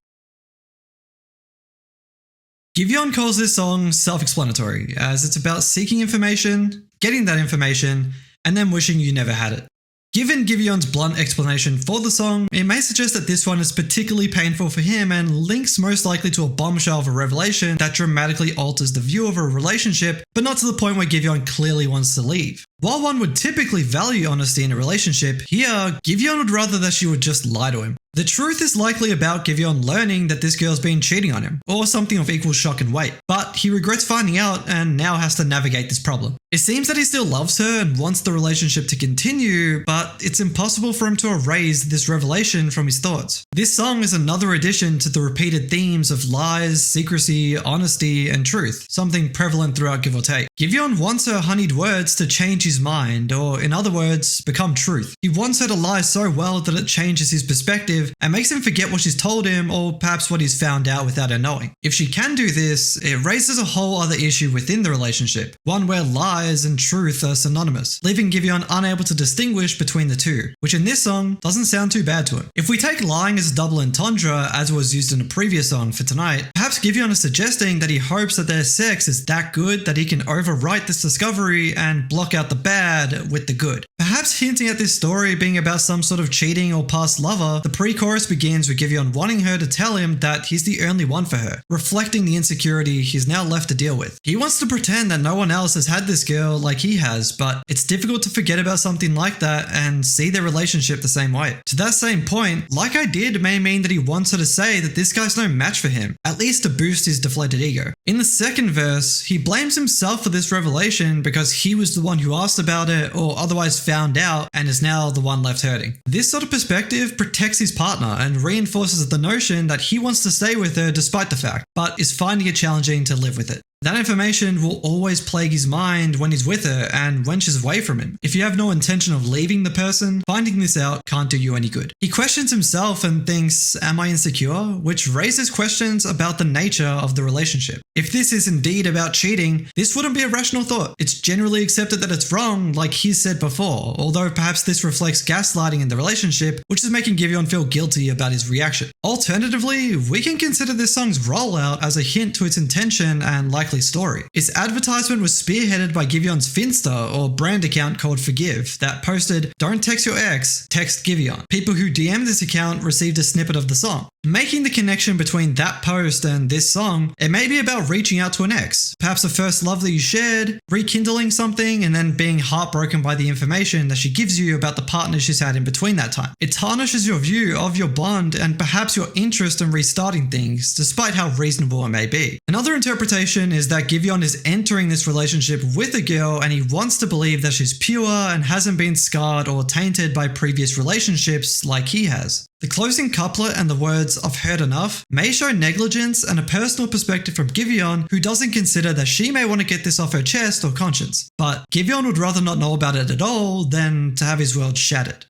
Giveon calls this song self-explanatory, as it's about seeking information, getting that information, and then wishing you never had it. Given Giveon's blunt explanation for the song, it may suggest that this one is particularly painful for him and links most likely to a bombshell of a revelation that dramatically alters the view of a relationship, but not to the point where Giveon clearly wants to leave. While one would typically value honesty in a relationship, here, Giveon would rather that she would just lie to him. The truth is likely about Giveon learning that this girl's been cheating on him, or something of equal shock and weight, but he regrets finding out and now has to navigate this problem. It seems that he still loves her and wants the relationship to continue, but it's impossible for him to erase this revelation from his thoughts. This song is another addition to the repeated themes of lies, secrecy, honesty, and truth, something prevalent throughout Give or Take. Giveon wants her honeyed words to change his mind, or in other words, become truth. He wants her to lie so well that it changes his perspective and makes him forget what she's told him or perhaps what he's found out without her knowing. If she can do this, it raises a whole other issue within the relationship, one where lies and truth are synonymous, leaving Giveon unable to distinguish between the two, which in this song doesn't sound too bad to him. If we take lying as a double entendre as was used in a previous song for tonight, perhaps Giveon is suggesting that he hopes that their sex is that good that he can overwrite this discovery and block out the bad with the good. Perhaps hinting at this story being about some sort of cheating or past lover, the pre-chorus begins with Giveon wanting her to tell him that he's the only one for her, reflecting the insecurity he's now left to deal with. He wants to pretend that no one else has had this girl like he has, but it's difficult to forget about something like that and see their relationship the same way. To that same point, like I did may mean that he wants her to say that this guy's no match for him, at least to boost his deflated ego. In the second verse, he blames himself for this revelation because he was the one who asked about it or otherwise found out and is now the one left hurting. This sort of perspective protects his partner and reinforces the notion that he wants to stay with her despite the fact, but is finding it challenging to live with it. That information will always plague his mind when he's with her and when she's away from him. If you have no intention of leaving the person, finding this out can't do you any good. He questions himself and thinks, am I insecure? Which raises questions about the nature of the relationship. If this is indeed about cheating, this wouldn't be a rational thought. It's generally accepted that it's wrong, like he said before, although perhaps this reflects gaslighting in the relationship, which is making Giveon feel guilty about his reaction. Alternatively, we can consider this song's rollout as a hint to its intention and likely story. Its advertisement was spearheaded by Giveon's Finsta or brand account called Forgive that posted, "Don't text your ex, text Giveon." People who DM'd this account received a snippet of the song. Making the connection between that post and this song, it may be about reaching out to an ex, perhaps a first love that you shared, rekindling something, and then being heartbroken by the information that she gives you about the partner she's had in between that time. It tarnishes your view of your bond and perhaps your interest in restarting things, despite how reasonable it may be. Another interpretation is that Giveon is entering this relationship with a girl and he wants to believe that she's pure and hasn't been scarred or tainted by previous relationships like he has. The closing couplet and the words "I've heard enough" may show negligence and a personal perspective from Giveon, who doesn't consider that she may want to get this off her chest or conscience. But Giveon would rather not know about it at all than to have his world shattered.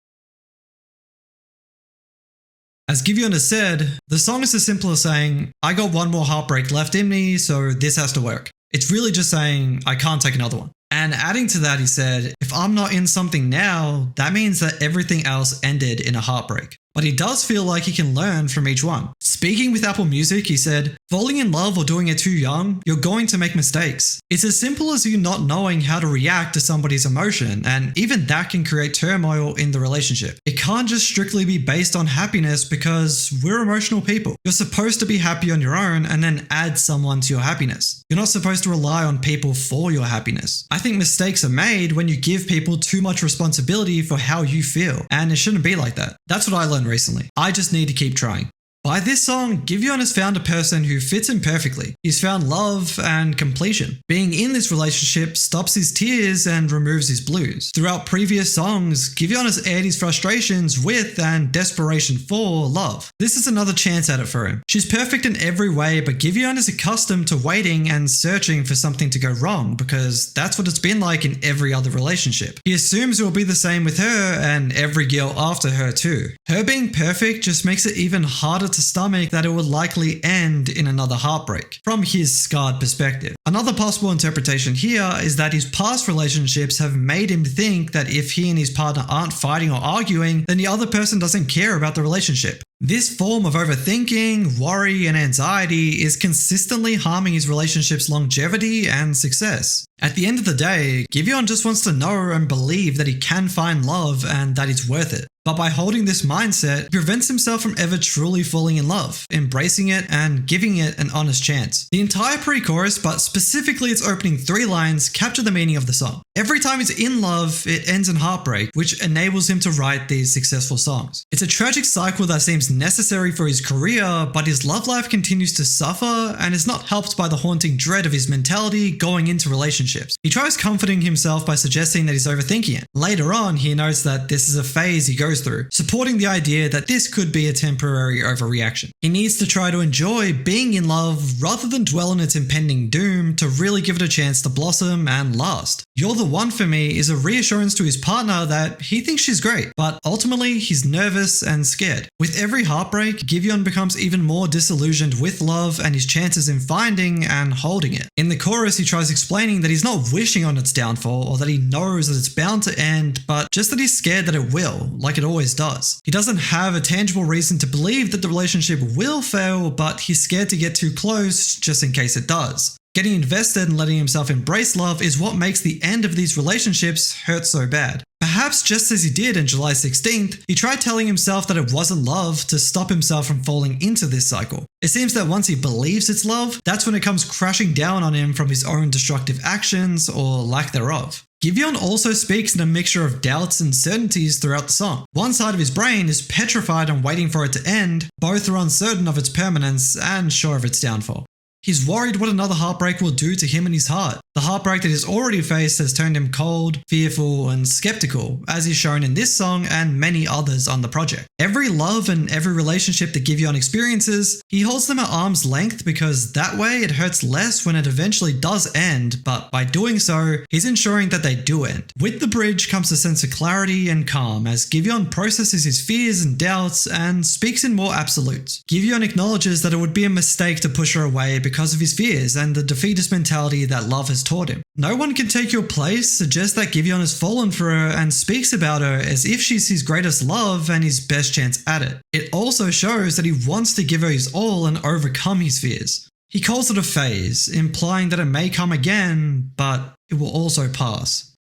As Giveon has said, the song is as simple as saying, I got one more heartbreak left in me, so this has to work. It's really just saying, I can't take another one. And adding to that, he said, if I'm not in something now, that means that everything else ended in a heartbreak. But he does feel like he can learn from each one. Speaking with Apple Music, he said, falling in love or doing it too young, you're going to make mistakes. It's as simple as you not knowing how to react to somebody's emotion, and even that can create turmoil in the relationship. It can't just strictly be based on happiness because we're emotional people. You're supposed to be happy on your own and then add someone to your happiness. You're not supposed to rely on people for your happiness. I think mistakes are made when you give people too much responsibility for how you feel, and it shouldn't be like that. That's what I learned recently. I just need to keep trying. By this song, Giveon has found a person who fits him perfectly. He's found love and completion. Being in this relationship stops his tears and removes his blues. Throughout previous songs, Giveon has aired his frustrations with and desperation for love. This is another chance at it for him. She's perfect in every way, but Giveon is accustomed to waiting and searching for something to go wrong because that's what it's been like in every other relationship. He assumes it will be the same with her and every girl after her too. Her being perfect just makes it even harder to stomach that it would likely end in another heartbreak, from his scarred perspective. Another possible interpretation here is that his past relationships have made him think that if he and his partner aren't fighting or arguing, then the other person doesn't care about the relationship. This form of overthinking, worry, and anxiety is consistently harming his relationship's longevity and success. At the end of the day, Giveon just wants to know and believe that he can find love and that it's worth it. But by holding this mindset, he prevents himself from ever truly falling in love, embracing it, and giving it an honest chance. The entire pre-chorus, but specifically its opening 3 lines, capture the meaning of the song. Every time he's in love, it ends in heartbreak, which enables him to write these successful songs. It's a tragic cycle that seems necessary for his career, but his love life continues to suffer and is not helped by the haunting dread of his mentality going into relationships. He tries comforting himself by suggesting that he's overthinking it. Later on, he notes that this is a phase he goes through, supporting the idea that this could be a temporary overreaction. He needs to try to enjoy being in love rather than dwell on its impending doom to really give it a chance to blossom and last. You're the one for me is a reassurance to his partner that he thinks she's great, but ultimately he's nervous and scared. With every heartbreak, Giveon becomes even more disillusioned with love and his chances in finding and holding it. In the chorus, he tries explaining that he's not wishing on its downfall or that he knows that it's bound to end, but just that he's scared that it will, like it always does. He doesn't have a tangible reason to believe that the relationship will fail, but he's scared to get too close just in case it does. Getting invested and letting himself embrace love is what makes the end of these relationships hurt so bad. Perhaps Perhaps just as he did on July 16th, he tried telling himself that it wasn't love to stop himself from falling into this cycle. It seems that once he believes it's love, that's when it comes crashing down on him from his own destructive actions or lack thereof. Giveon also speaks in a mixture of doubts and certainties throughout the song. One side of his brain is petrified and waiting for it to end, both are uncertain of its permanence and sure of its downfall. He's worried what another heartbreak will do to him and his heart. The heartbreak that he's already faced has turned him cold, fearful, and skeptical, as is shown in this song and many others on the project. Every love and every relationship that Giveon experiences, he holds them at arm's length because that way it hurts less when it eventually does end, but by doing so, he's ensuring that they do end. With the bridge comes a sense of clarity and calm as Giveon processes his fears and doubts and speaks in more absolutes. Giveon acknowledges that it would be a mistake to push her away because of his fears and the defeatist mentality that love has taught him. No one can take your place suggests that Giveon has fallen for her and speaks about her as if she's his greatest love and his best chance at it. It also shows that he wants to give her his all and overcome his fears. He calls it a phase, implying that it may come again, but it will also pass.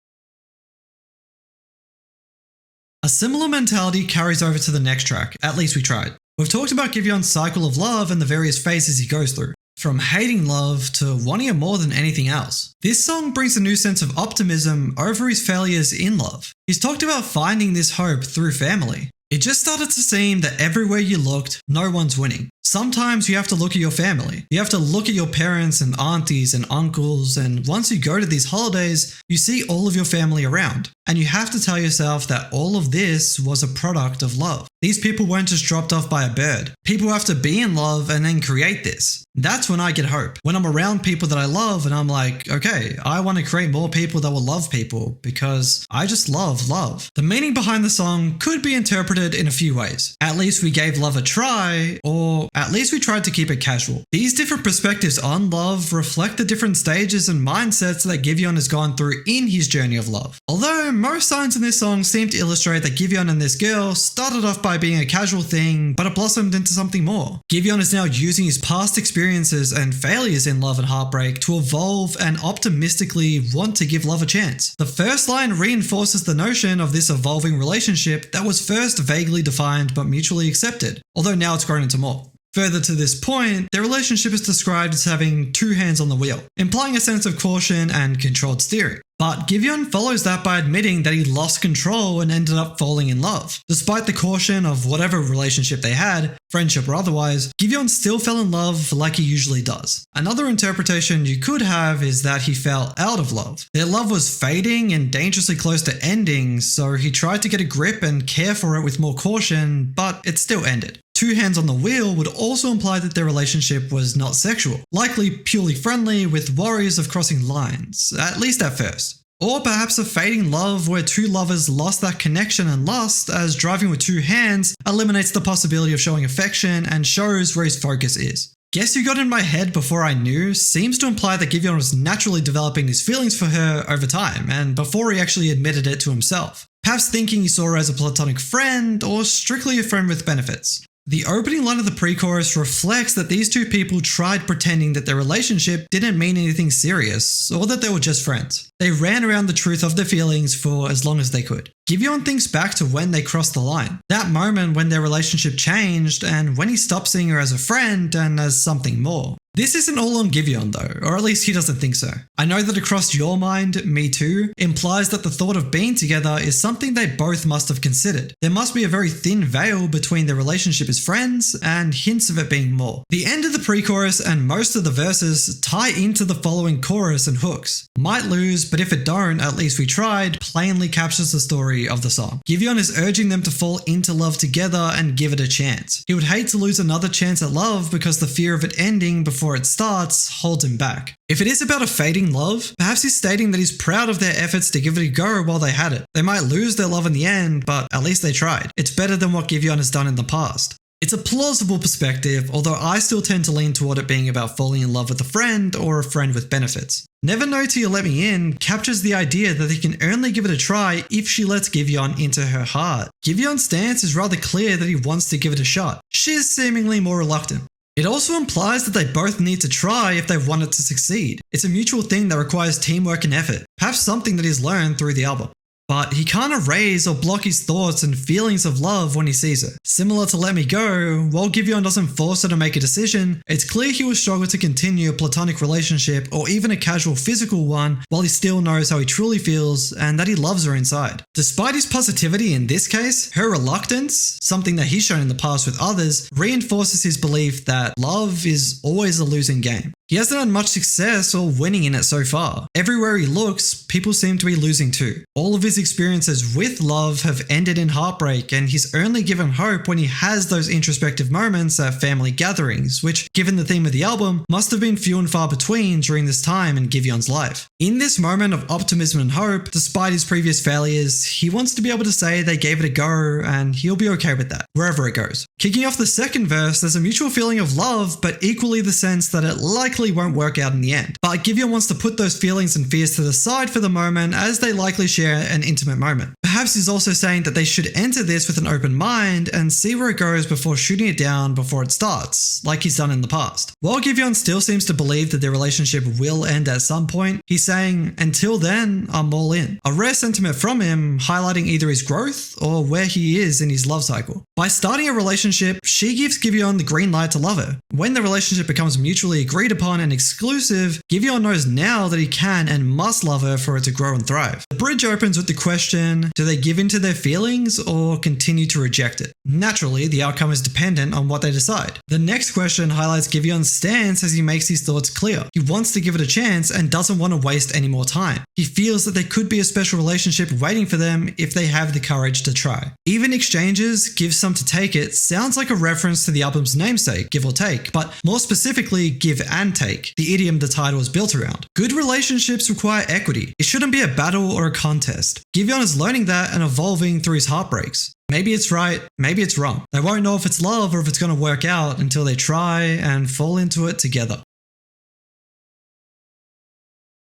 A similar mentality carries over to the next track, At Least We Tried. We've talked about Giveon's cycle of love and the various phases he goes through, from hating love to wanting it more than anything else. This song brings a new sense of optimism over his failures in love. He's talked about finding this hope through family. It just started to seem that everywhere you looked, no one's winning. Sometimes you have to look at your family. You have to look at your parents and aunties and uncles, and once you go to these holidays, you see all of your family around. And you have to tell yourself that all of this was a product of love. These people weren't just dropped off by a bird. People have to be in love and then create this. That's when I get hope. When I'm around people that I love and I'm like, okay, I want to create more people that will love people because I just love love. The meaning behind the song could be interpreted in a few ways. At least we gave love a try, or at least we tried to keep it casual. These different perspectives on love reflect the different stages and mindsets that Giveon has gone through in his journey of love. Although most signs in this song seem to illustrate that Giveon and this girl started off by being a casual thing, but it blossomed into something more. Giveon is now using his past experiences and failures in love and heartbreak to evolve and optimistically want to give love a chance. The first line reinforces the notion of this evolving relationship that was first vaguely defined but mutually accepted, although now it's grown into more. Further to this point, their relationship is described as having two hands on the wheel, implying a sense of caution and controlled steering. But Giveon follows that by admitting that he lost control and ended up falling in love. Despite the caution of whatever relationship they had, friendship or otherwise, Giveon still fell in love like he usually does. Another interpretation you could have is that he fell out of love. Their love was fading and dangerously close to ending, so he tried to get a grip and care for it with more caution, but it still ended. Two hands on the wheel would also imply that their relationship was not sexual, likely purely friendly with worries of crossing lines, at least at first. Or perhaps a fading love where two lovers lost that connection and lust, as driving with two hands eliminates the possibility of showing affection and shows where his focus is. Guess who got in my head before I knew seems to imply that Giveon was naturally developing his feelings for her over time and before he actually admitted it to himself. Perhaps thinking he saw her as a platonic friend or strictly a friend with benefits. The opening line of the pre-chorus reflects that these two people tried pretending that their relationship didn't mean anything serious or that they were just friends. They ran around the truth of their feelings for as long as they could. Giveon thinks back to when they crossed the line, that moment when their relationship changed and when he stopped seeing her as a friend and as something more. This isn't all on Giveon though, or at least he doesn't think so. I know that across your mind, me too, implies that the thought of being together is something they both must have considered. There must be a very thin veil between their relationship as friends and hints of it being more. The end of the pre-chorus and most of the verses tie into the following chorus and hooks. Might lose, but if it don't, at least we tried, plainly captures the story of the song. Giveon is urging them to fall into love together and give it a chance. He would hate to lose another chance at love because the fear of it ending before it starts holds him back. If it is about a fading love, perhaps he's stating that he's proud of their efforts to give it a go while they had it. They might lose their love in the end, but at least they tried. It's better than what Giveon has done in the past. It's a plausible perspective, although I still tend to lean toward it being about falling in love with a friend or a friend with benefits. Never Know Till You Let Me In captures the idea that they can only give it a try if she lets Giveon into her heart. Giveon's stance is rather clear that he wants to give it a shot. She's seemingly more reluctant. It also implies that they both need to try if they want it to succeed. It's a mutual thing that requires teamwork and effort, perhaps something that is learned through the album. but he can't erase or block his thoughts and feelings of love when he sees her. Similar to Let Me Go, while Giveon doesn't force her to make a decision, it's clear he will struggle to continue a platonic relationship or even a casual physical one while he still knows how he truly feels and that he loves her inside. Despite his positivity in this case, her reluctance, something that he's shown in the past with others, reinforces his belief that love is always a losing game. He hasn't had much success or winning in it so far. Everywhere he looks, people seem to be losing too. All of his experiences with love have ended in heartbreak, and he's only given hope when he has those introspective moments at family gatherings, which, given the theme of the album, must have been few and far between during this time in Giveon's life. In this moment of optimism and hope, despite his previous failures, he wants to be able to say they gave it a go and he'll be okay with that, wherever it goes. Kicking off the second verse, there's a mutual feeling of love, but equally the sense that it likely won't work out in the end. But Giveon wants to put those feelings and fears to the side for the moment, as they likely share an intimate moment. Perhaps he's also saying that they should enter this with an open mind and see where it goes before shooting it down before it starts, like he's done in the past. While Giveon still seems to believe that their relationship will end at some point, he's saying, "Until then, I'm all in." A rare sentiment from him, highlighting either his growth or where he is in his love cycle. By starting a relationship, she gives Giveon the green light to love her. When the relationship becomes mutually agreed upon and exclusive, Giveon knows now that he can and must love her for it to grow and thrive. The bridge opens with the question, do they give in to their feelings or continue to reject it? Naturally, the outcome is dependent on what they decide. The next question highlights Giveon's stance as he makes his thoughts clear. He wants to give it a chance and doesn't want to waste any more time. He feels that there could be a special relationship waiting for them if they have the courage to try. Even exchanges, give some to take it, sounds like a reference to the album's namesake, Give or Take, but more specifically, give and take, the idiom the title is built around. Good relationships require equity. It shouldn't be a battle or a contest. Giveon is learning that and evolving through his heartbreaks. Maybe it's right, maybe it's wrong. They won't know if it's love or if it's going to work out until they try and fall into it together.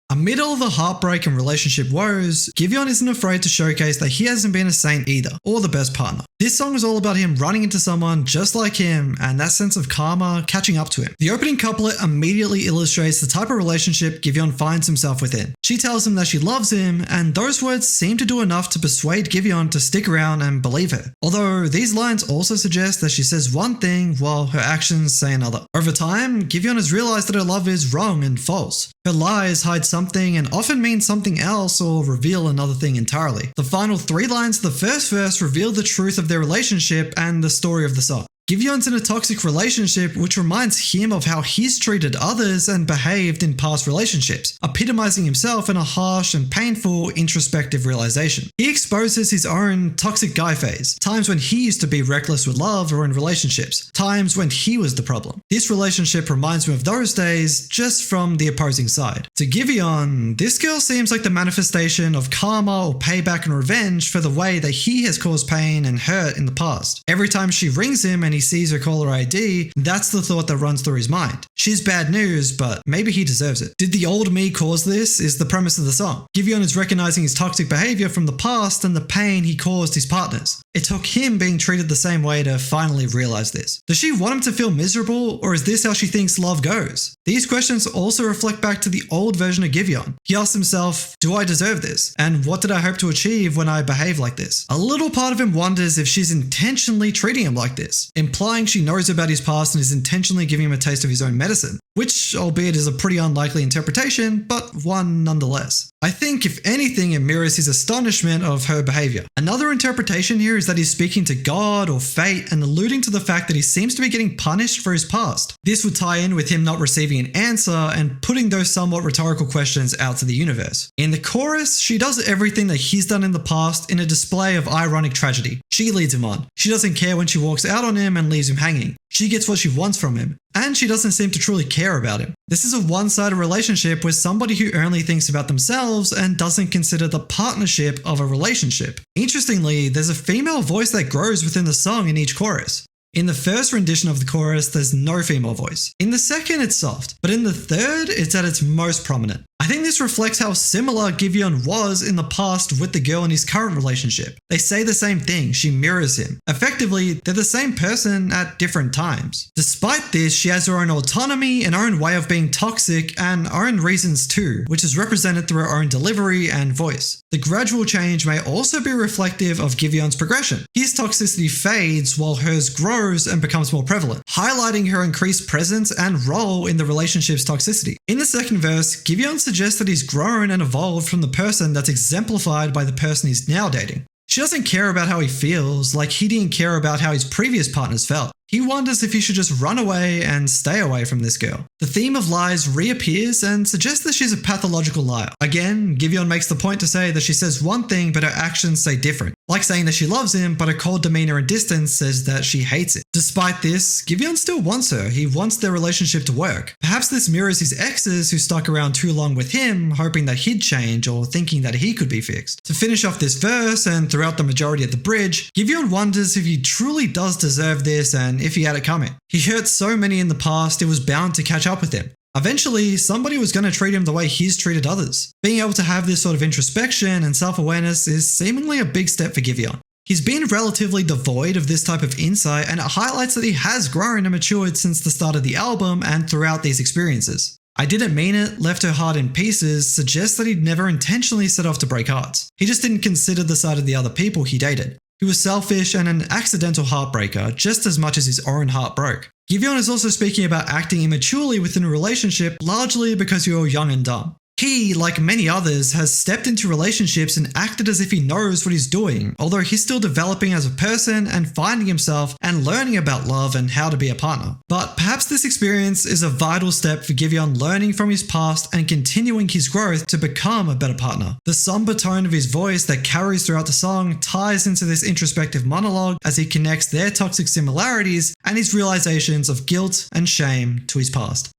Amid all the heartbreak and relationship woes, Giveon isn't afraid to showcase that he hasn't been a saint either, or the best partner. This song is all about him running into someone just like him and that sense of karma catching up to him. The opening couplet immediately illustrates the type of relationship Giveon finds himself within. She tells him that she loves him, and those words seem to do enough to persuade Giveon to stick around and believe her. Although these lines also suggest that she says one thing while her actions say another. Over time, Giveon has realized that her love is wrong and false. Her lies hide something and often mean something else or reveal another thing entirely. The final 3 lines of the first verse reveal the truth of their relationship and the story of the song. Giveon's in a toxic relationship, which reminds him of how he's treated others and behaved in past relationships, epitomizing himself in a harsh and painful introspective realization. He exposes his own toxic guy phase, times when he used to be reckless with love or in relationships, times when he was the problem. This relationship reminds me of those days, just from the opposing side. To Giveon, this girl seems like the manifestation of karma or payback and revenge for the way that he has caused pain and hurt in the past. Every time she rings him and he sees her caller ID, that's the thought that runs through his mind. She's bad news, but maybe he deserves it. Did the old me cause this? Is the premise of the song. Giveon is recognizing his toxic behavior from the past and the pain he caused his partners. It took him being treated the same way to finally realize this. Does she want him to feel miserable, or is this how she thinks love goes? These questions also reflect back to the old version of Giveon. He asks himself, do I deserve this? And what did I hope to achieve when I behave like this? A little part of him wonders if she's intentionally treating him like this, implying she knows about his past and is intentionally giving him a taste of his own medicine, which, albeit is a pretty unlikely interpretation, but one nonetheless. I think, if anything, it mirrors his astonishment of her behavior. Another interpretation here is that he's speaking to God or fate and alluding to the fact that he seems to be getting punished for his past. This would tie in with him not receiving an answer and putting those somewhat rhetorical questions out to the universe. In the chorus, she does everything that he's done in the past in a display of ironic tragedy. She leads him on. She doesn't care when she walks out on him and leaves him hanging. She gets what she wants from him, and she doesn't seem to truly care about him. This is a one-sided relationship with somebody who only thinks about themselves and doesn't consider the partnership of a relationship. Interestingly, there's a female voice that grows within the song in each chorus. In the first rendition of the chorus, there's no female voice. In the second, it's soft, but in the third, it's at its most prominent. I think this this reflects how similar Giveon was in the past with the girl in his current relationship. They say the same thing, she mirrors him. Effectively, they're the same person at different times. Despite this, she has her own autonomy and own way of being toxic and own reasons too, which is represented through her own delivery and voice. The gradual change may also be reflective of Giveon's progression. His toxicity fades while hers grows and becomes more prevalent, highlighting her increased presence and role in the relationship's toxicity. In the second verse, Giveon suggests that he's grown and evolved from the person that's exemplified by the person he's now dating. She doesn't care about how he feels, like he didn't care about how his previous partners felt. He wonders if he should just run away and stay away from this girl. The theme of lies reappears and suggests that she's a pathological liar. Again, Giveon makes the point to say that she says one thing but her actions say different, like saying that she loves him but her cold demeanor and distance says that she hates him. Despite this, Giveon still wants her. He wants their relationship to work. Perhaps this mirrors his exes who stuck around too long with him, hoping that he'd change or thinking that he could be fixed. To finish off this verse and throughout the majority of the bridge, Giveon wonders if he truly does deserve this and if he had it coming. He hurt so many in the past, it was bound to catch up with him. Eventually, somebody was going to treat him the way he's treated others. Being able to have this sort of introspection and self-awareness is seemingly a big step for Giveon. He's been relatively devoid of this type of insight, and it highlights that he has grown and matured since the start of the album and throughout these experiences. I didn't mean it, left her heart in pieces suggests that he'd never intentionally set off to break hearts. He just didn't consider the side of the other people he dated. He was selfish and an accidental heartbreaker just as much as his own heart broke. Giveon is also speaking about acting immaturely within a relationship largely because you're young and dumb. He, like many others, has stepped into relationships and acted as if he knows what he's doing, although he's still developing as a person and finding himself and learning about love and how to be a partner. But perhaps this experience is a vital step for Giveon learning from his past and continuing his growth to become a better partner. The somber tone of his voice that carries throughout the song ties into this introspective monologue as he connects their toxic similarities and his realizations of guilt and shame to his past.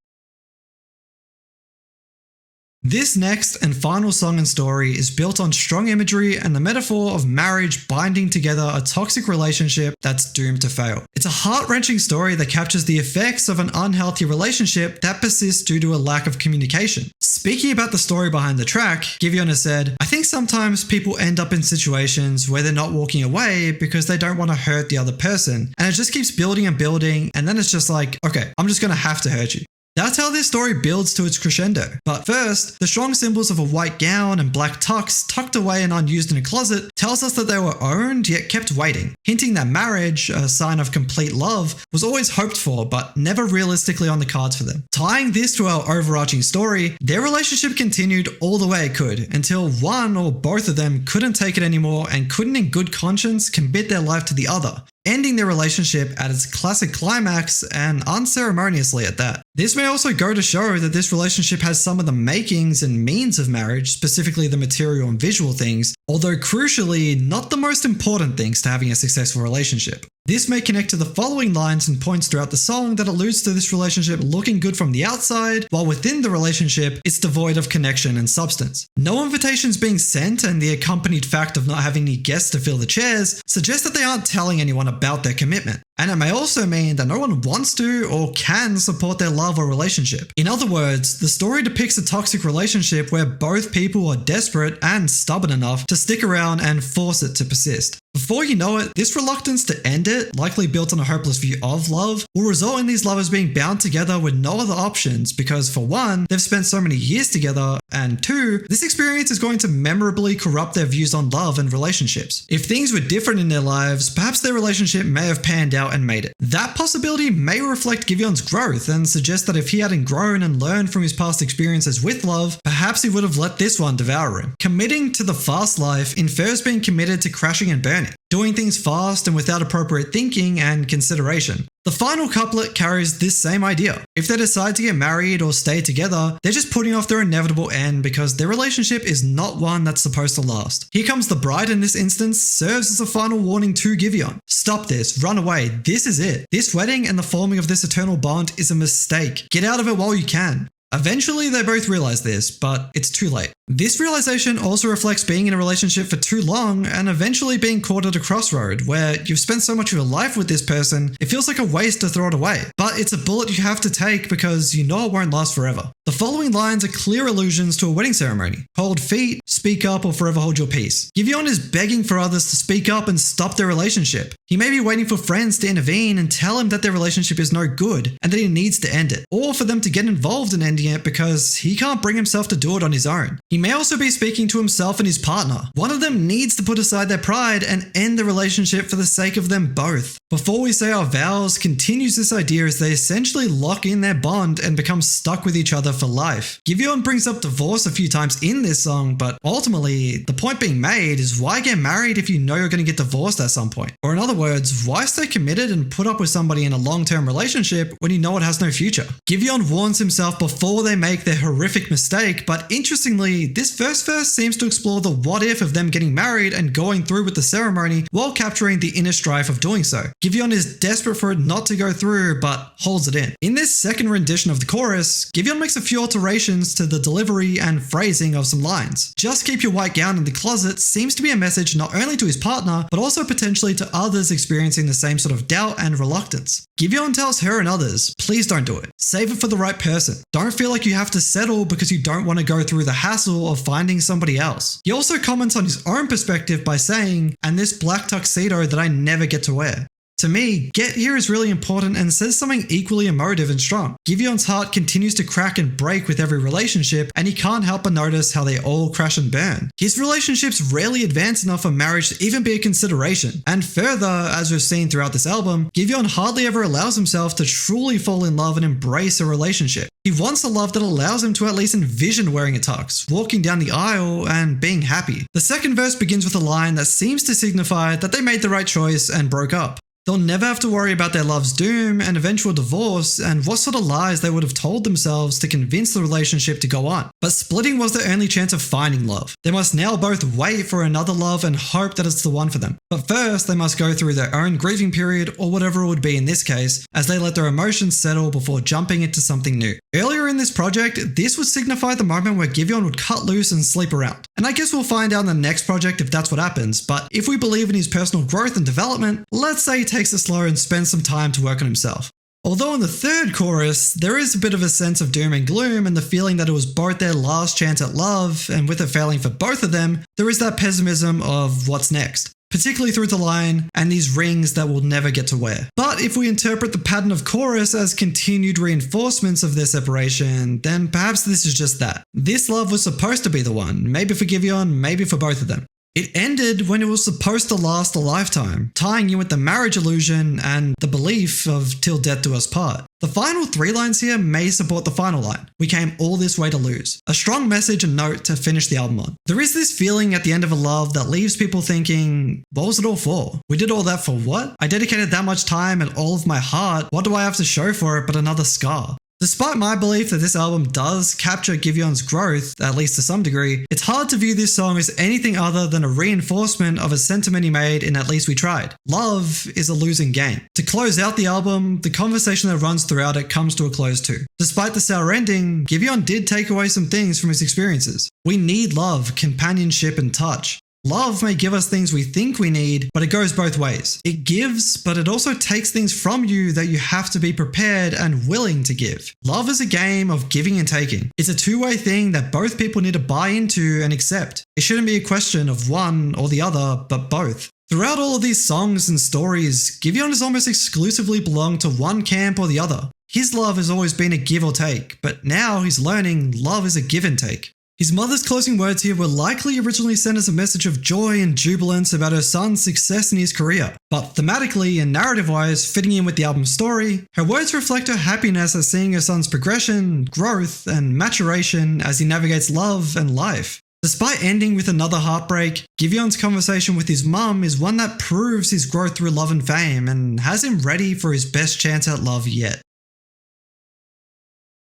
This next and final song and story is built on strong imagery and the metaphor of marriage binding together a toxic relationship that's doomed to fail. It's a heart-wrenching story that captures the effects of an unhealthy relationship that persists due to a lack of communication. Speaking about the story behind the track, Giveon has said, "I think sometimes people end up in situations where they're not walking away because they don't want to hurt the other person, and it just keeps building and building, and then it's just like, okay, I'm just gonna have to hurt you." That's how this story builds to its crescendo. But first, the strong symbols of a white gown and black tux tucked away and unused in a closet tells us that they were owned yet kept waiting, hinting that marriage, a sign of complete love, was always hoped for but never realistically on the cards for them. Tying this to our overarching story, their relationship continued all the way it could until one or both of them couldn't take it anymore and couldn't in good conscience commit their life to the other, ending their relationship at its classic climax and unceremoniously at that. This may also go to show that this relationship has some of the makings and means of marriage, specifically the material and visual things, although crucially not the most important things to having a successful relationship. This may connect to the following lines and points throughout the song that alludes to this relationship looking good from the outside, while within the relationship, it's devoid of connection and substance. No invitations being sent and the accompanied fact of not having any guests to fill the chairs suggest that they aren't telling anyone about their commitment. And it may also mean that no one wants to or can support their love or relationship. In other words, the story depicts a toxic relationship where both people are desperate and stubborn enough to stick around and force it to persist. Before you know it, this reluctance to end it, likely built on a hopeless view of love, will result in these lovers being bound together with no other options because, for one, they've spent so many years together, and two, this experience is going to memorably corrupt their views on love and relationships. If things were different in their lives, perhaps their relationship may have panned out and made it. That possibility may reflect Giveon's growth and suggest that if he hadn't grown and learned from his past experiences with love, perhaps he would have let this one devour him. Committing to the fast life infers being committed to crashing and burning, doing things fast and without appropriate thinking and consideration. The final couplet carries this same idea. If they decide to get married or stay together, they're just putting off their inevitable end because their relationship is not one that's supposed to last. Here Comes the Bride in this instance serves as a final warning to Giveon. Stop this, run away, this is it. This wedding and the forming of this eternal bond is a mistake. Get out of it while you can. Eventually they both realize this, but it's too late. This realization also reflects being in a relationship for too long and eventually being caught at a crossroad where you've spent so much of your life with this person, it feels like a waste to throw it away. But it's a bullet you have to take because you know it won't last forever. The following lines are clear allusions to a wedding ceremony. Hold feet, speak up, or forever hold your peace. Giveon is begging for others to speak up and stop their relationship. He may be waiting for friends to intervene and tell him that their relationship is no good and that he needs to end it, or for them to get involved in ending it because he can't bring himself to do it on his own. He may also be speaking to himself and his partner. One of them needs to put aside their pride and end the relationship for the sake of them both. Before We Say Our Vows continues this idea as they essentially lock in their bond and become stuck with each other for life. Giveon brings up divorce a few times in this song, but ultimately, the point being made is why get married if you know you're going to get divorced at some point? Or in other words, why stay committed and put up with somebody in a long-term relationship when you know it has no future? Giveon warns himself before they make their horrific mistake, but interestingly, this first verse seems to explore the what if of them getting married and going through with the ceremony while capturing the inner strife of doing so. Giveon is desperate for it not to go through, but holds it in. In this second rendition of the chorus, Giveon makes a few alterations to the delivery and phrasing of some lines. Just keep your white gown in the closet seems to be a message not only to his partner, but also potentially to others experiencing the same sort of doubt and reluctance. Giveon tells her and others, please don't do it. Save it for the right person. Don't feel like you have to settle because you don't want to go through the hassle of finding somebody else. He also comments on his own perspective by saying, and this black tuxedo that I never get to wear. To me, get here is really important and says something equally emotive and strong. Giveon's heart continues to crack and break with every relationship, and he can't help but notice how they all crash and burn. His relationships rarely advance enough for marriage to even be a consideration. And further, as we've seen throughout this album, Giveon hardly ever allows himself to truly fall in love and embrace a relationship. He wants a love that allows him to at least envision wearing a tux, walking down the aisle, and being happy. The second verse begins with a line that seems to signify that they made the right choice and broke up. They'll never have to worry about their love's doom and eventual divorce and what sort of lies they would have told themselves to convince the relationship to go on. But splitting was their only chance of finding love. They must now both wait for another love and hope that it's the one for them. But first, they must go through their own grieving period, or whatever it would be in this case, as they let their emotions settle before jumping into something new. Earlier in this project, this would signify the moment where Giveon would cut loose and sleep around. And I guess we'll find out in the next project if that's what happens, but if we believe in his personal growth and development, let's say he takes it slow and spends some time to work on himself. Although in the third chorus, there is a bit of a sense of doom and gloom and the feeling that it was both their last chance at love, and with it failing for both of them, there is that pessimism of what's next. Particularly through the line, and these rings that we'll never get to wear. But if we interpret the pattern of chorus as continued reinforcements of their separation, then perhaps this is just that. This love was supposed to be the one, maybe for Giveon, maybe for both of them. It ended when it was supposed to last a lifetime, tying in with the marriage illusion and the belief of till death do us part. The final three lines here may support the final line. We came all this way to lose. A strong message and note to finish the album on. There is this feeling at the end of a love that leaves people thinking, what was it all for? We did all that for what? I dedicated that much time and all of my heart. What do I have to show for it but another scar? Despite my belief that this album does capture Giveon's growth, at least to some degree, it's hard to view this song as anything other than a reinforcement of a sentiment he made in At Least We Tried. Love is a losing game. To close out the album, the conversation that runs throughout it comes to a close too. Despite the sour ending, Giveon did take away some things from his experiences. We need love, companionship, and touch. Love may give us things we think we need, but it goes both ways. It gives, but it also takes things from you that you have to be prepared and willing to give. Love is a game of giving and taking. It's a two-way thing that both people need to buy into and accept. It shouldn't be a question of one or the other, but both. Throughout all of these songs and stories, Giveon has almost exclusively belonged to one camp or the other. His love has always been a give or take, but now he's learning love is a give and take. His mother's closing words here were likely originally sent as a message of joy and jubilance about her son's success in his career, but thematically and narrative-wise fitting in with the album's story, her words reflect her happiness at seeing her son's progression, growth, and maturation as he navigates love and life. Despite ending with another heartbreak, Giveon's conversation with his mum is one that proves his growth through love and fame and has him ready for his best chance at love yet.